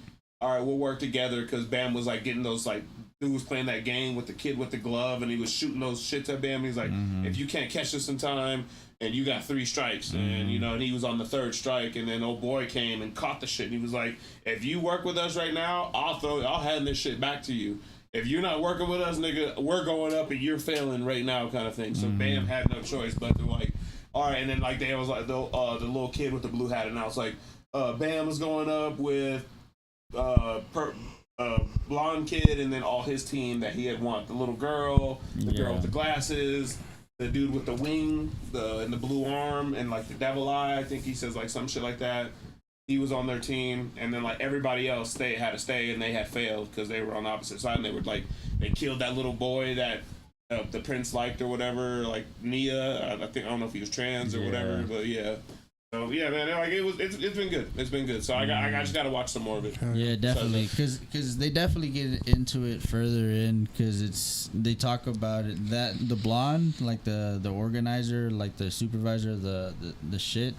all right, we'll work together, because Bam was like getting those, like, dude was playing that game with the kid with the glove, and he was shooting those shits at Bam. He's like, if you can't catch this in time, and you got 3 strikes, and you know, and he was on the 3rd strike, and then old boy came and caught the shit, and he was like, if you work with us right now, I'll hand this shit back to you. If you're not working with us, nigga, we're going up and you're failing right now, kind of thing. So Bam had no choice but to, like, all right, and then like they was like the little kid with the blue hat, and I was like, Bam was going up with blonde kid, and then all his team that he had won, the little girl, the girl with the glasses, the dude with the wing, and the blue arm, and like the devil eye. I think he says like some shit like that. He was on their team, and then like everybody else had to stay, and they had failed because they were on the opposite side, and they were like, they killed that little boy that the prince liked or whatever, like Nia. I don't know if he was trans or whatever, but yeah. So yeah, man, like it's been good. It's been good. So I just gotta watch some more of it. Yeah, definitely, because they definitely get into it further in, because they talk about it, that the blonde, like the organizer, like the supervisor, the shit.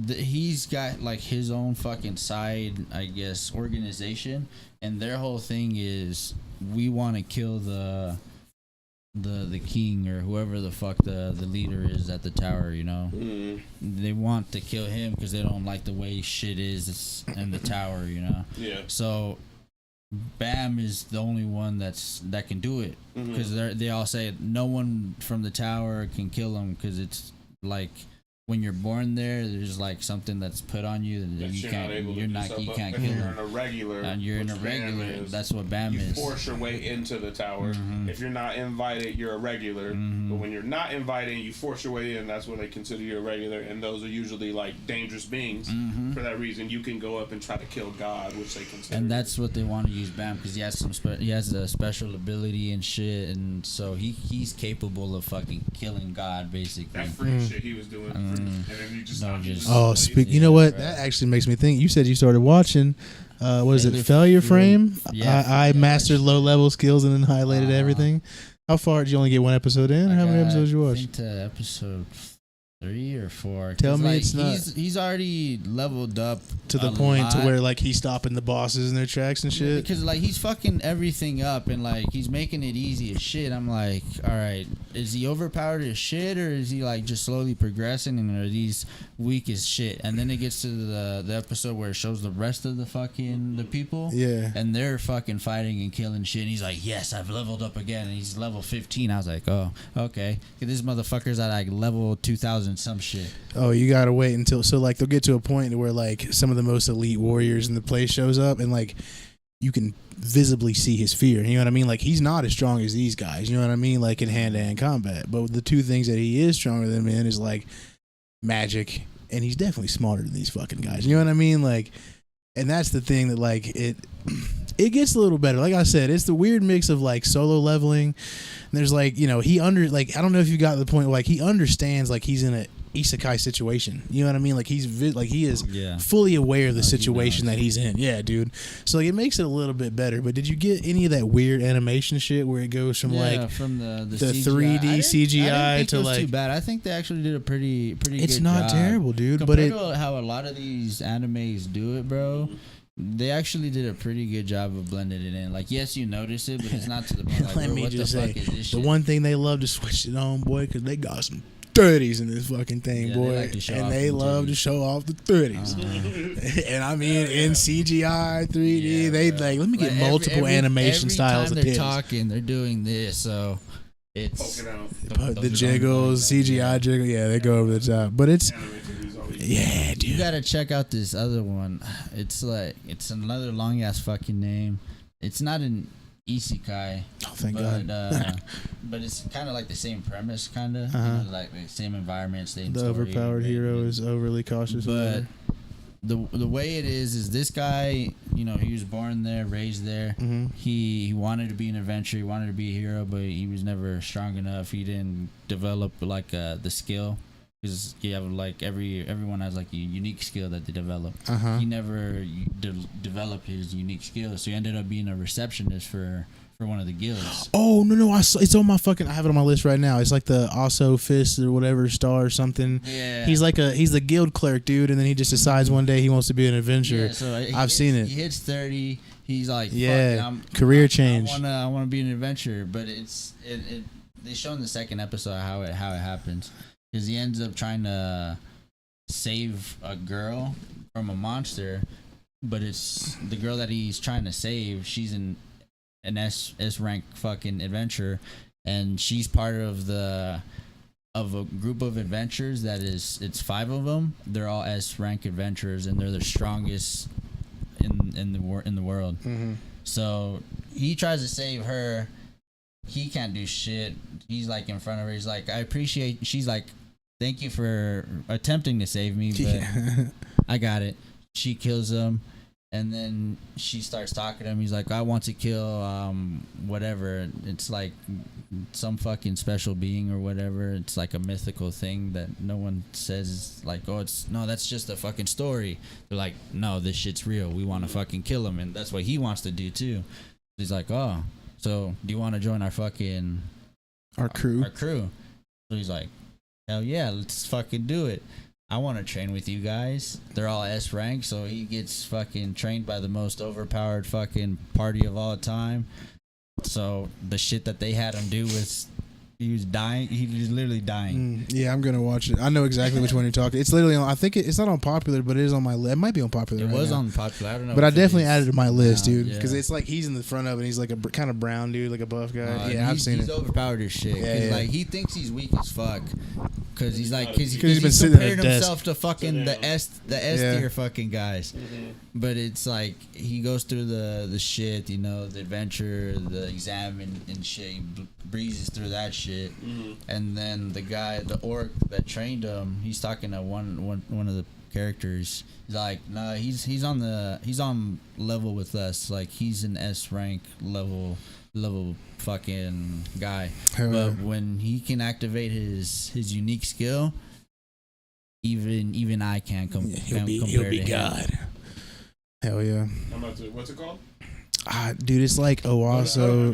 He's got like his own fucking side, I guess, organization, and their whole thing is, we want to kill the king or whoever the fuck the leader is at the tower, you know. They want to kill him because they don't like the way shit is in the tower, you know. Yeah. So Bam is the only one that can do it, because they all say no one from the tower can kill him, because it's like, when you're born there's like something that's put on you that you can't kill you're in a regular, and you're in a regular. That's what Bam is. You force your way into the tower. If you're not invited, you're a regular. But when you're not invited, you force your way in. That's when they consider you a regular, and those are usually like dangerous beings. For that reason, you can go up and try to kill God, which they consider. And that's what they want to use Bam, because he has a special ability and shit, and so he's capable of fucking killing God, basically. That freak shit he was doing. And then you just you know what? That actually makes me think. You said you started watching. Was it Failure Frame? Yeah, I mastered low level skills and then highlighted everything. How far did you only get one episode in? How many episodes did you watch? I think to episode 3 or 4. Tell me, like, it's not. He's already leveled up to the point to where like he's stopping the bosses in their tracks and shit. Because like he's fucking everything up, and like he's making it easy as shit. I'm like, all right, is he overpowered as shit, or is he like just slowly progressing, and are these weak as shit? And then it gets to the episode where it shows the rest of the people, and they're fucking fighting and killing shit. And he's like, yes, I've leveled up again, and he's level 15. I was like, oh, okay. This motherfucker's at like level 2000 some shit. Oh, you gotta wait until like they'll get to a point where like some of the most elite warriors in the place shows up, and like you can visibly see his fear. You know what I mean? Like he's not as strong as these guys. You know what I mean? Like in hand-to-hand combat. But the two things that he is stronger than in is like magic, and he's definitely smarter than these fucking guys. You know what I mean? Like, and that's the thing that like it gets a little better. Like I said, it's the weird mix of like solo leveling. There's like, you know, I don't know if you got to the point where like he understands like he's in a isekai situation. You know what I mean? Like he is fully aware of the situation that he's in. Yeah, dude. So like it makes it a little bit better. But did you get any of that weird animation shit where it goes from from the 3D CGI to like? Too bad. I think they actually did a pretty good job. It's not terrible, dude. Compared to how a lot of these animes do it, bro. They actually did a pretty good job of blending it in. Like, yes, you notice it, but it's not to the point. Like, let me what just the say, fuck is this the shit? one thing they love to switch it on, boy, because they got some 30s in this fucking thing, boy, they love to show off the 30s. And I mean, in CGI, 3D, they like, let me get multiple animation styles of they're talking, they're doing this, so it's the jiggles, CGI jiggle, they go over the top, but it's. Yeah, dude. You gotta check out this other one. It's another long ass fucking name. It's not an isekai. Oh, thank God. But it's kind of like the same premise, kind of. You know, like the same environment, same the story. Overpowered hero is overly cautious. But the way it is this guy, you know, he was born there, raised there. He wanted to be an adventurer, he wanted to be a hero, but he was never strong enough. He didn't develop like the skill. because you have like everyone has like a unique skill that they develop. He never developed his unique skill, so he ended up being a receptionist for one of the guilds. Oh no, I saw, it's on my fucking. I have it on my list right now. It's like the Osso Fist or whatever star or something. Yeah, he's the guild clerk, dude, and then he just decides one day he wants to be an adventurer. Yeah, so I've seen it. He hits 30. He's like, career change. I want to be an adventurer, but they show in the second episode how it happens, because he ends up trying to save a girl from a monster, but it's the girl that he's trying to save. She's an S rank fucking adventurer, and she's part of a group of adventurers it's 5 of them. They're all S rank adventurers, and they're the strongest in the world. So he tries to save her. He can't do shit. He's like in front of her. He's like, I appreciate. She's like, thank you for attempting to save me, but I got it. She kills him. And then she starts talking to him. He's like, I want to kill whatever. It's like some fucking special being or whatever. It's like a mythical thing that no one says. Like, oh, that's just a fucking story. They're like, no, this shit's real. We want to fucking kill him. And that's what he wants to do too. He's like, oh, so do you want to join our fucking... Our crew? Our crew. So he's like, hell yeah, let's fucking do it. I want to train with you guys. They're all S rank, so he gets fucking trained by the most overpowered fucking party of all time. So the shit that they had him do was he was dying. He was literally dying. Yeah, I'm gonna watch it. I know exactly which one you're talking. It's literally on. I think it's not on popular, but it is on my list. It might be on popular. It was on popular. I don't know. But I definitely added it to my list, dude, because it's like he's in the front of it. He's like a kind of brown dude, like a buff guy. Yeah, I've seen it. He's overpowered as shit. Yeah. Like he thinks he's weak as fuck. Cause he's like, cause he's been sitting at himself to fucking the S tier fucking guys. But it's like he goes through the shit, you know, the adventure, the exam and shit. He breezes through that shit, and then the guy, the orc that trained him, he's talking to one of the characters. He's like, nah, he's on level with us. Like he's an S rank level fucking guy. But when he can activate his unique skill, even I can't compare he'll be to God. Him. Hell yeah. What's it called? Dude, it's like Owasso.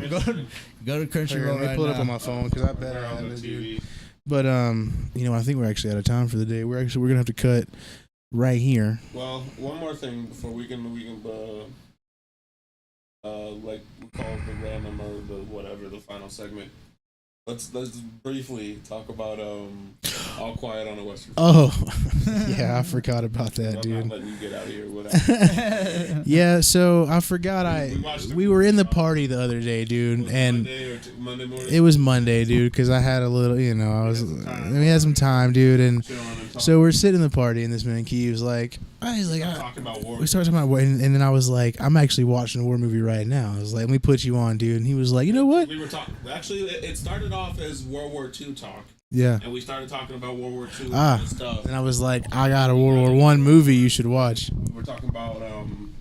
Go to Crunchyroll. Let me pull it up on my phone because I bet I have it, dude. But I think we're actually out of time for the day. We're gonna have to cut right here. Well, one more thing before we can like we call it the random or the whatever, the final segment. Let's briefly talk about All Quiet on the Western Front. Oh, yeah, I forgot about that, dude. I'm not letting you get out of here without. Yeah, so I forgot we were in the party the other day, dude, and Monday morning? It was Monday, dude, because I had a little, we had some time, dude, and so we're sitting in the party, and this man Key was like, we started talking about war, and then I was like, I'm actually watching a war movie right now. I was like, let me put you on, dude, and he was like, you know what? We were talking. Actually, it started off as World War II talk. Yeah. And we started talking about World War II and stuff. And I was like, I got a World War I movie you should watch. We were talking about and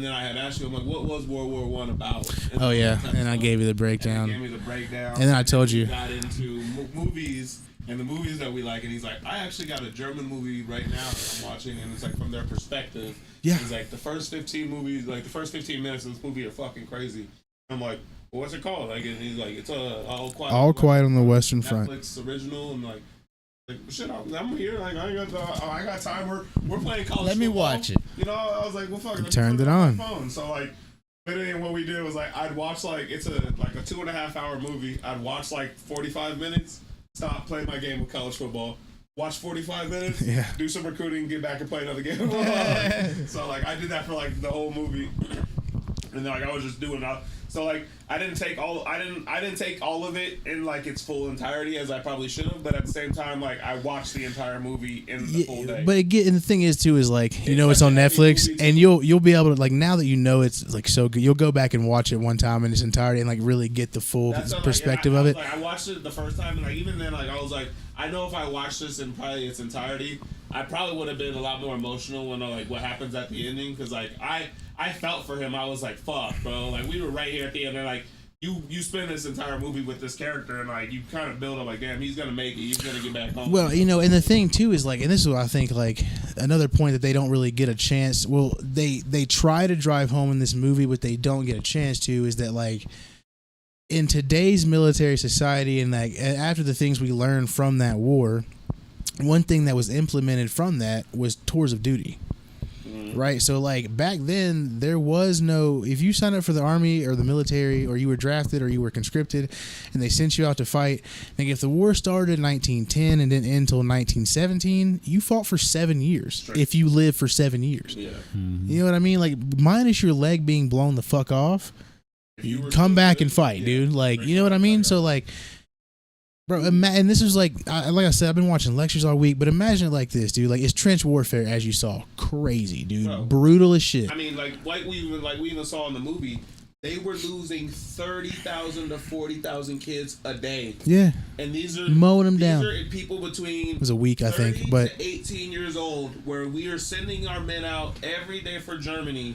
then I had asked you, I'm like, what was World War I about? And I gave you the breakdown. And then I told you. Got into movies and the movies that we like, and he's like, I actually got a German movie right now that I'm watching, and it's like from their perspective. Yeah. He's like, the first 15 minutes of this movie are fucking crazy. I'm like, well, what's it called? Like, and he's like, it's All Quiet on the Western Front. Netflix original. I'm like shit, I'm here. Like, I got time. We're playing college football. Let me watch it. You know, I was like, well, fuck. Turned it on. Phone. So like, literally, what we did was like, I'd watch like it's a 2.5 hour movie. I'd watch like 45 minutes. Stop, play my game with college football. Watch 45 minutes. Yeah. Do some recruiting. Get back and play another game. So like, I did that for like the whole movie. And then, like, I was just doing it. So like, I didn't take all of it in like its full entirety as I probably should have, but at the same time, like, I watched the entire movie in the full day. But and the thing is too is like, it's on Netflix, and you'll be able to, like, now that you know it's like so good, you'll go back and watch it one time in its entirety and like really get the full perspective of it. Like, I watched it the first time, and like even then, like, I was like, I know if I watched this in probably its entirety, I probably would have been a lot more emotional when like what happens at the ending, because like I felt for him. I was like, fuck, bro. Like, we were right here at the end, and like, you spend this entire movie with this character, and like you kind of build up like, damn, he's gonna make it. He's gonna get back home. Well, you know, and the thing too is like, and this is what I think, like another point that they don't really get a chance. Well, they try to drive home in this movie, but they don't get a chance to. Is that like in today's military society, and like after the things we learned from that war, one thing that was implemented from that was tours of duty. Right, so like back then there was no, if you signed up for the army or the military or you were drafted or you were conscripted and they sent you out to fight, like if the war started in 1910 and didn't end until 1917, you fought for 7 years. Sure. If you lived for 7 years. Yeah. You know what I mean? Like minus your leg being blown the fuck off, you come back and fight, dude. Like, you know what I mean? So like, bro, and this is like I said, I've been watching lectures all week, but imagine it like this, dude. Like it's trench warfare, as you saw, crazy, dude, bro. Brutal as shit. I mean, like we even saw in the movie, they were losing 30,000 to 40,000 kids a day. Yeah, and these are mowing them down. These are people between it was a week, I think, but to 18 years old, where we are sending our men out every day for Germany.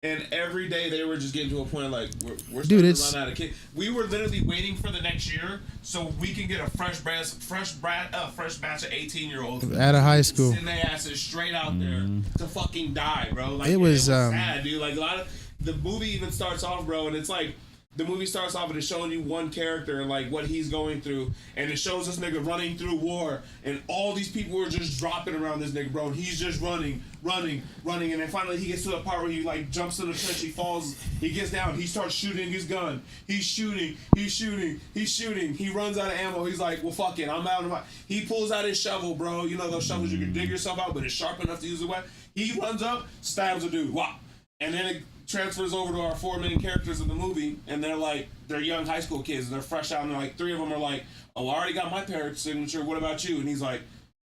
And every day they were just getting to a point like we're starting to run out of kids. We were literally waiting for the next year so we can get a fresh batch of 18-year-olds out of high school, send their asses straight out there to fucking die, bro. Like it was sad, dude. Like a lot of the movie even starts off, bro, and it's like. The movie starts off and it's showing you one character and like what he's going through, and it shows this nigga running through war, and all these people are just dropping around this nigga, bro. And he's just running, and then finally he gets to the part where he like jumps in the trench, he falls, he gets down, he starts shooting his gun, he's shooting, he runs out of ammo, he's like, well fuck it, I'm out of my. He pulls out his shovel, bro. You know those shovels you can dig yourself out, but it's sharp enough to use the weapon. He runs up, stabs a dude, wow, and then it transfers over to our 4 main characters in the movie, and they're young high school kids, and they're fresh out, and they're like 3 of them are like, oh, I already got my parents' signature, what about you? And he's like,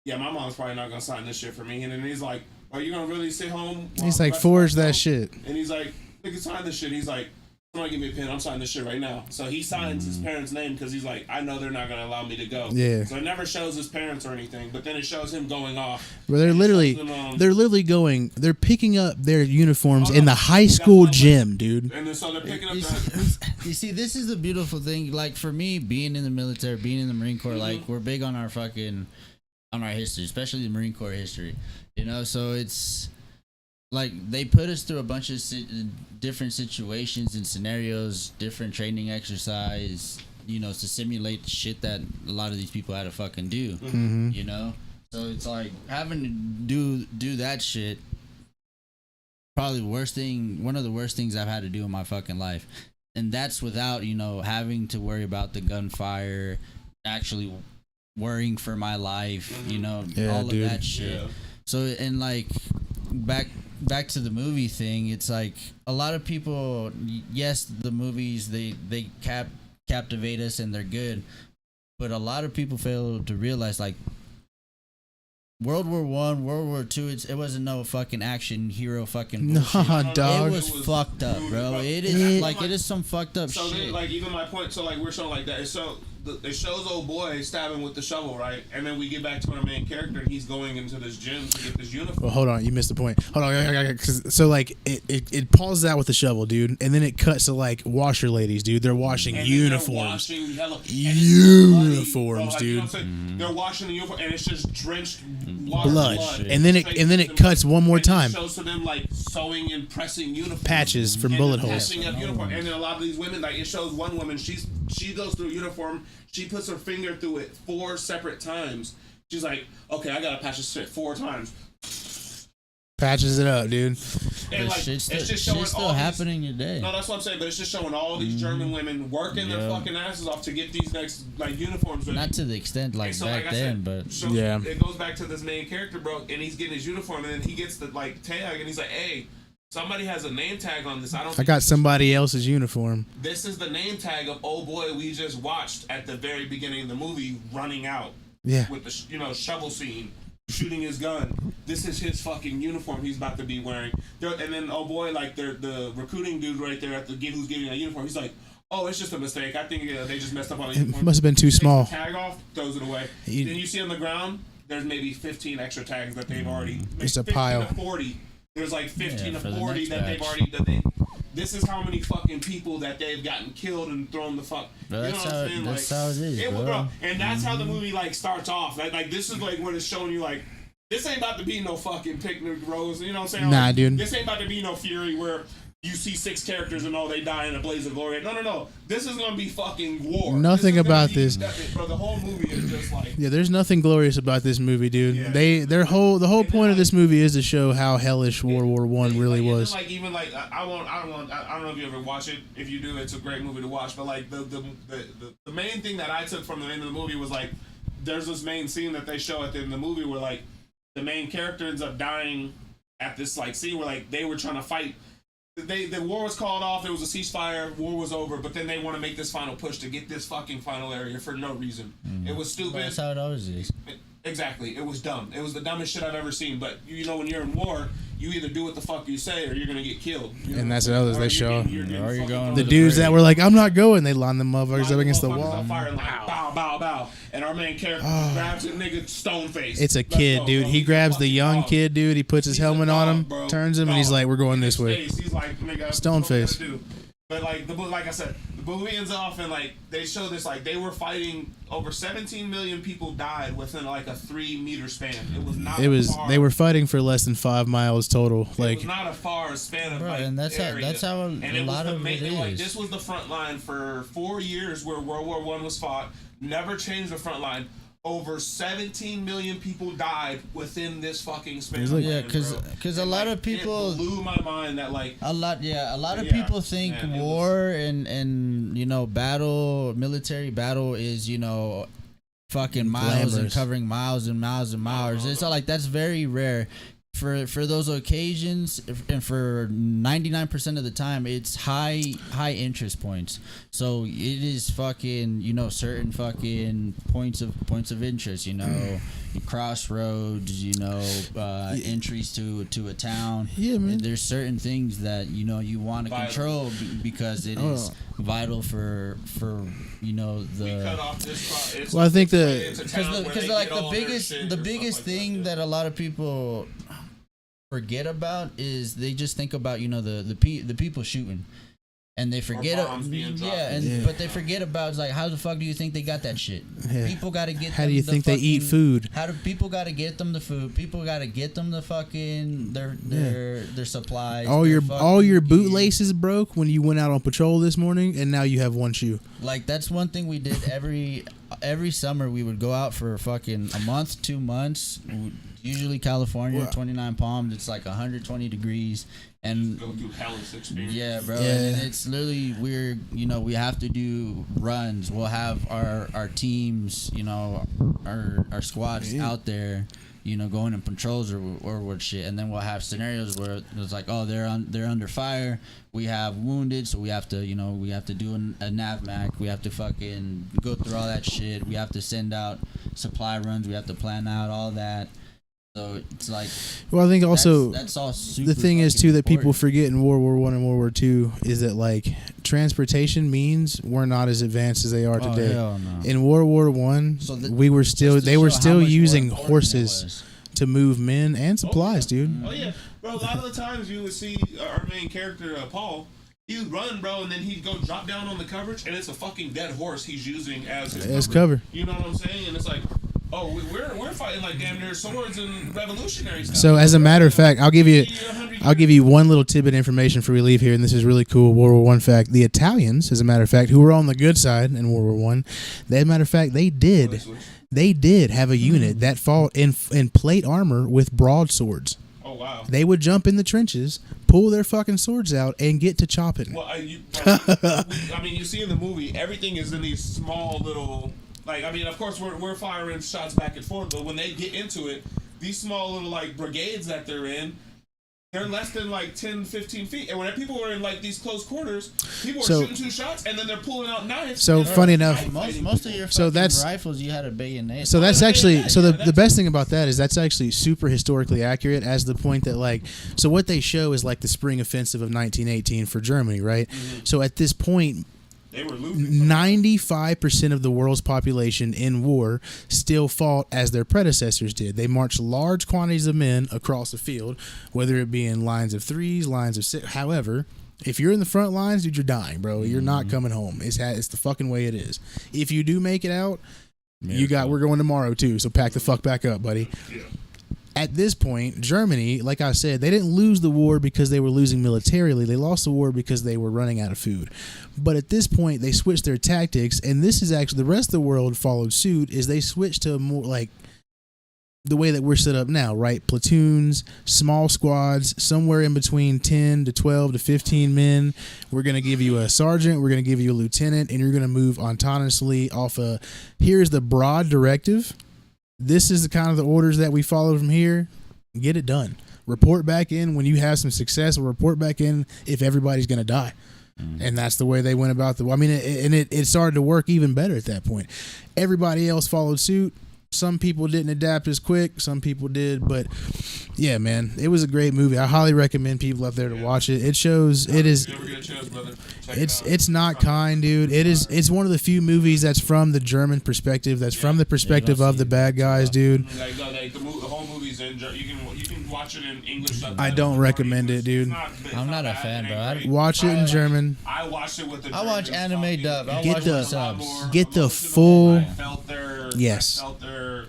yeah, my mom's probably not gonna sign this shit for me. And then he's like, are you gonna really sit home? He's like, forge that shit. And he's like, nigga, sign this shit. He's like, somebody give me a pen, I'm signing this shit right now. So he signs his parents' name because he's like, I know they're not gonna allow me to go. Yeah. So it never shows his parents or anything, but then it shows him going off. Where they're picking up their uniforms in the high school gym, dude. And then so they're picking up you see, this is the beautiful thing. Like for me, being in the military, being in the Marine Corps, like we're big on our history, especially the Marine Corps history. You know, so it's like they put us through a bunch of different situations and scenarios, different training exercise, you know, to simulate the shit that a lot of these people had to fucking do. You know, so it's like having to do that shit. Probably one of the worst things I've had to do in my fucking life, and that's without, you know, having to worry about the gunfire, actually worrying for my life, you know, all of that shit. So, and like back to the movie thing, it's like a lot of people, yes, the movies they captivate us and they're good, but a lot of people fail to realize like World War I, World War II, it wasn't no fucking action hero fucking bullshit. Nah, dog. It was fucked up, bro. It is like it is some fucked up so shit. Then, like even my point, so like we're showing like that. It shows old boy stabbing with the shovel, right? And then we get back to our main character, and he's going into this gym to get this uniform. Well, hold on, you missed the point. Hold on, so like it pauses out with the shovel, dude, and then it cuts to like washer ladies, dude. They're washing uniforms. Uniforms, dude. You know they're washing the uniform, and it's just drenched blood. And then it cuts one more time. It shows to them like sewing and pressing uniforms, patches from bullet holes. Up uniform. And then a lot of these women, like it shows one woman, she goes through a uniform. She puts her finger through it 4 separate times. She's like, okay, I gotta patch this shit 4 times. Patches it up, dude. And like, it's just showing still all happening today. No, that's what I'm saying. But it's just showing all these German women working their fucking asses off to get these next like uniforms. Not to the extent like so, back then, but yeah. It goes back to this main character, bro, and he's getting his uniform, and then he gets the like tag, and he's like, hey. Somebody has a name tag on this. I got somebody else's uniform. This is the name tag of old boy we just watched at the very beginning of the movie running out. Yeah. With the shovel scene, shooting his gun. This is his fucking uniform he's about to be wearing. And then oh boy, like the recruiting dude right there who's getting that uniform. He's like, oh, it's just a mistake. I think they just messed up on the uniform. It must have been too small. Tag off, throws it away. Then you see on the ground, there's maybe 15 extra tags that they've already. It's a pile. 40. There's like 15 to 40 that they've already this is how many fucking people that they've gotten killed and thrown the fuck. Bro, you know what I'm saying? That's how it is, bro. And that's how the movie like starts off. Like this is like what it's showing you like. This ain't about to be no fucking picnic rose, you know what I'm saying? Nah, like, dude. This ain't about to be no Fury where you see 6 characters and all they die in a blaze of glory. No. This is gonna be fucking war. Nothing about this. Bro, the whole movie is just like. Yeah, there's nothing glorious about this movie, dude. Yeah. The whole point of this movie is to show how hellish World War One really was. Like even like I don't know if you ever watch it. If you do, it's a great movie to watch. But like the main thing that I took from the end of the movie was like, there's this main scene that they show at the end of the movie where like the main character ends up dying at this like scene where like they were trying to fight. The war was called off. There was a ceasefire. War was over. But then they want to make this final push to get this fucking final area for no reason. It was stupid. That's how it always is. Exactly. It was dumb. It was the dumbest shit I've ever seen. But you know, when you're in war, you either do what the fuck you say or you're gonna get killed. And that's what others they show. The dudes that were like, I'm not going, they line them motherfuckers up against the wall. Fire and like, bow. And our main character grabs a nigga stone face. It's a kid, dude. He grabs the young kid, dude. He puts his helmet on him, turns him, and he's like, we're going this way. He's like, nigga, stone face. But like I said, the movie ends off and like they show this like they were fighting over 17 million people died within like a 3-meter span. It was not. They were fighting for less than 5 miles total. Like, it was not a far span of like, and that's how a lot of it is. Like, this was the front line for 4 years where World War I was fought. Never changed the front line. Over 17 million people died within this fucking span. Yeah, because a lot of people it blew my mind that like a lot of people think war and you know military battle is fucking miles and covering miles and miles and miles. It's all like that's very rare. For those occasions and for 99% of the time it's high interest points, so it is fucking certain fucking points of interest, crossroads, entries to a town. Yeah, man. There's certain things that you want to control because it is vital for we cut off this well, I think because like the biggest thing that a lot of people forget about is they just think about the people shooting, and they forget but they forget about like how the fuck do you think they got that shit? Yeah. People got to get. How do you think they eat food? How do people got to get them the food? People got to get them the fucking their supplies. All your bootlaces broke when you went out on patrol this morning, and now you have one shoe. Like that's one thing we did every summer. We would go out for fucking a month, 2 months. Usually California, 29 Palms, it's like 120 degrees, and go through hellish experience. Yeah, bro. Yeah. And it's literally we have to do runs. We'll have our teams, our squads out there, going in patrols or what shit, and then we'll have scenarios where it's like, oh, they're under fire. We have wounded, so we have to do a NavMac. We have to fucking go through all that shit. We have to send out supply runs. We have to plan out all that. So it's like, well, I think also that's all super. The thing is too that important. People forget in World War I and World War II is that like transportation means we're not as advanced as they are today. Hell no. In World War I, they were still using horses to move men and supplies, dude. Oh yeah, bro. A lot of the times you would see our main character Paul. He would run, bro, and then he'd go drop down on the coverage, and it's a fucking dead horse he's using as his cover. You know what I'm saying? And it's like, oh, we're fighting like damn near swords and revolutionary stuff. So as a matter of fact, I'll give you one little tidbit of information before we leave here, and this is really cool. World War I fact: the Italians, as a matter of fact, who were on the good side in World War I, as a matter of fact, they did have a unit that fought in plate armor with broadswords. Oh wow! They would jump in the trenches, pull their fucking swords out, and get to chopping. Well, I mean, you see in the movie, everything is in these small little. Like, I mean, of course, we're firing shots back and forth, but when they get into it, these small little, like, brigades that they're in, they're less than, like, 10, 15 feet. And when people were in, like, these close quarters, people were shooting 2 shots, and then they're pulling out knives. So, funny enough. Most of your fucking rifles, you had a bayonet. So, that's actually... So, the best thing about that is that's actually super historically accurate as the point that, like... So, what they show is, like, the spring offensive of 1918 for Germany, right? Mm-hmm. So, at this point... They were losing. 95% of the world's population in war still fought as their predecessors did. They marched large quantities of men across the field, whether it be in lines of 3s, lines of 6, however, If you're in the front lines, dude, you're dying, bro. You're not coming home. It's the fucking way it is. If you do make it out, we're going tomorrow too. So pack the fuck back up, buddy. Yeah. At this point, Germany, like I said, they didn't lose the war because they were losing militarily. They lost the war because they were running out of food. But at this point, they switched their tactics, and this is actually the rest of the world followed suit. Is they switched to more like the way that we're set up now, right? Platoons, small squads, somewhere in between 10 to 12 to 15 men. We're going to give you a sergeant, we're going to give you a lieutenant, and you're going to move autonomously off a, here's the broad directive. This is the kind of the orders that we follow from here. Get it done. Report back in when you have some success, or report back in if everybody's going to die. And that's the way they went about it started to work even better at that point. Everybody else followed suit. Some people didn't adapt as quick. Some people did, but yeah, man, it was a great movie. I highly recommend people out there to watch it. It shows it is. It's not kind, dude. It's one of the few movies that's from the German perspective. That's from the perspective of the bad guys, dude. Like the whole movie's in German. You can watch it in English. I don't recommend it, dude. I'm not a fan, bro. Watch it in German. I watched it with the. I watch anime dub. I Get watch the- the subs. Get the full. I felt their. Yes. I felt their.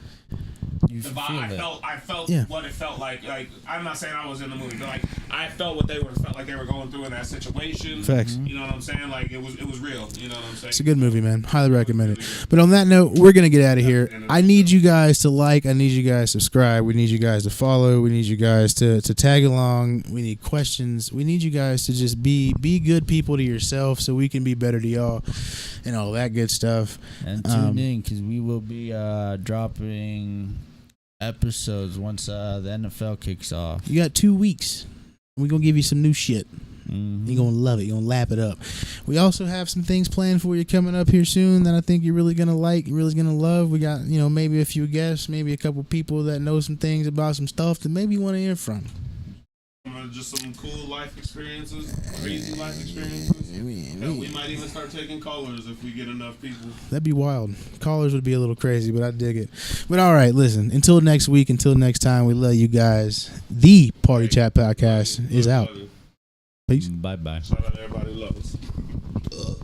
You The feel vibe, it. I felt Yeah. what it felt like. Like, I'm not saying I was in the movie, but like I felt what felt like they were going through in that situation. Facts. You know what I'm saying? Like it was real. You know what I'm saying? It's a good movie, man. Highly recommend it. But on that note, we're gonna get out of here. I need you guys to like. I need you guys to subscribe. We need you guys to follow. We need you guys to tag along. We need questions. We need you guys to just be good people to yourself, so we can be better to y'all, and all that good stuff. And tune in because we will be dropping episodes once the NFL kicks off. You got 2 weeks. We're gonna give you some new shit. Mm-hmm. You're gonna love it. You're gonna lap it up. We also have some things planned for you coming up here soon that I think you're really gonna like, you're really gonna love. We got, maybe a few guests, maybe a couple people that know some things about some stuff that maybe you want to hear from. Just some cool life experiences, crazy life experiences. Hell, we might even start taking callers if we get enough people. That'd be wild. Callers would be a little crazy, but I dig it. But all right, listen. Until next week, until next time, we love you guys. The Party Chat Podcast is out. Peace. Bye-bye. Shout out to everybody who loves us.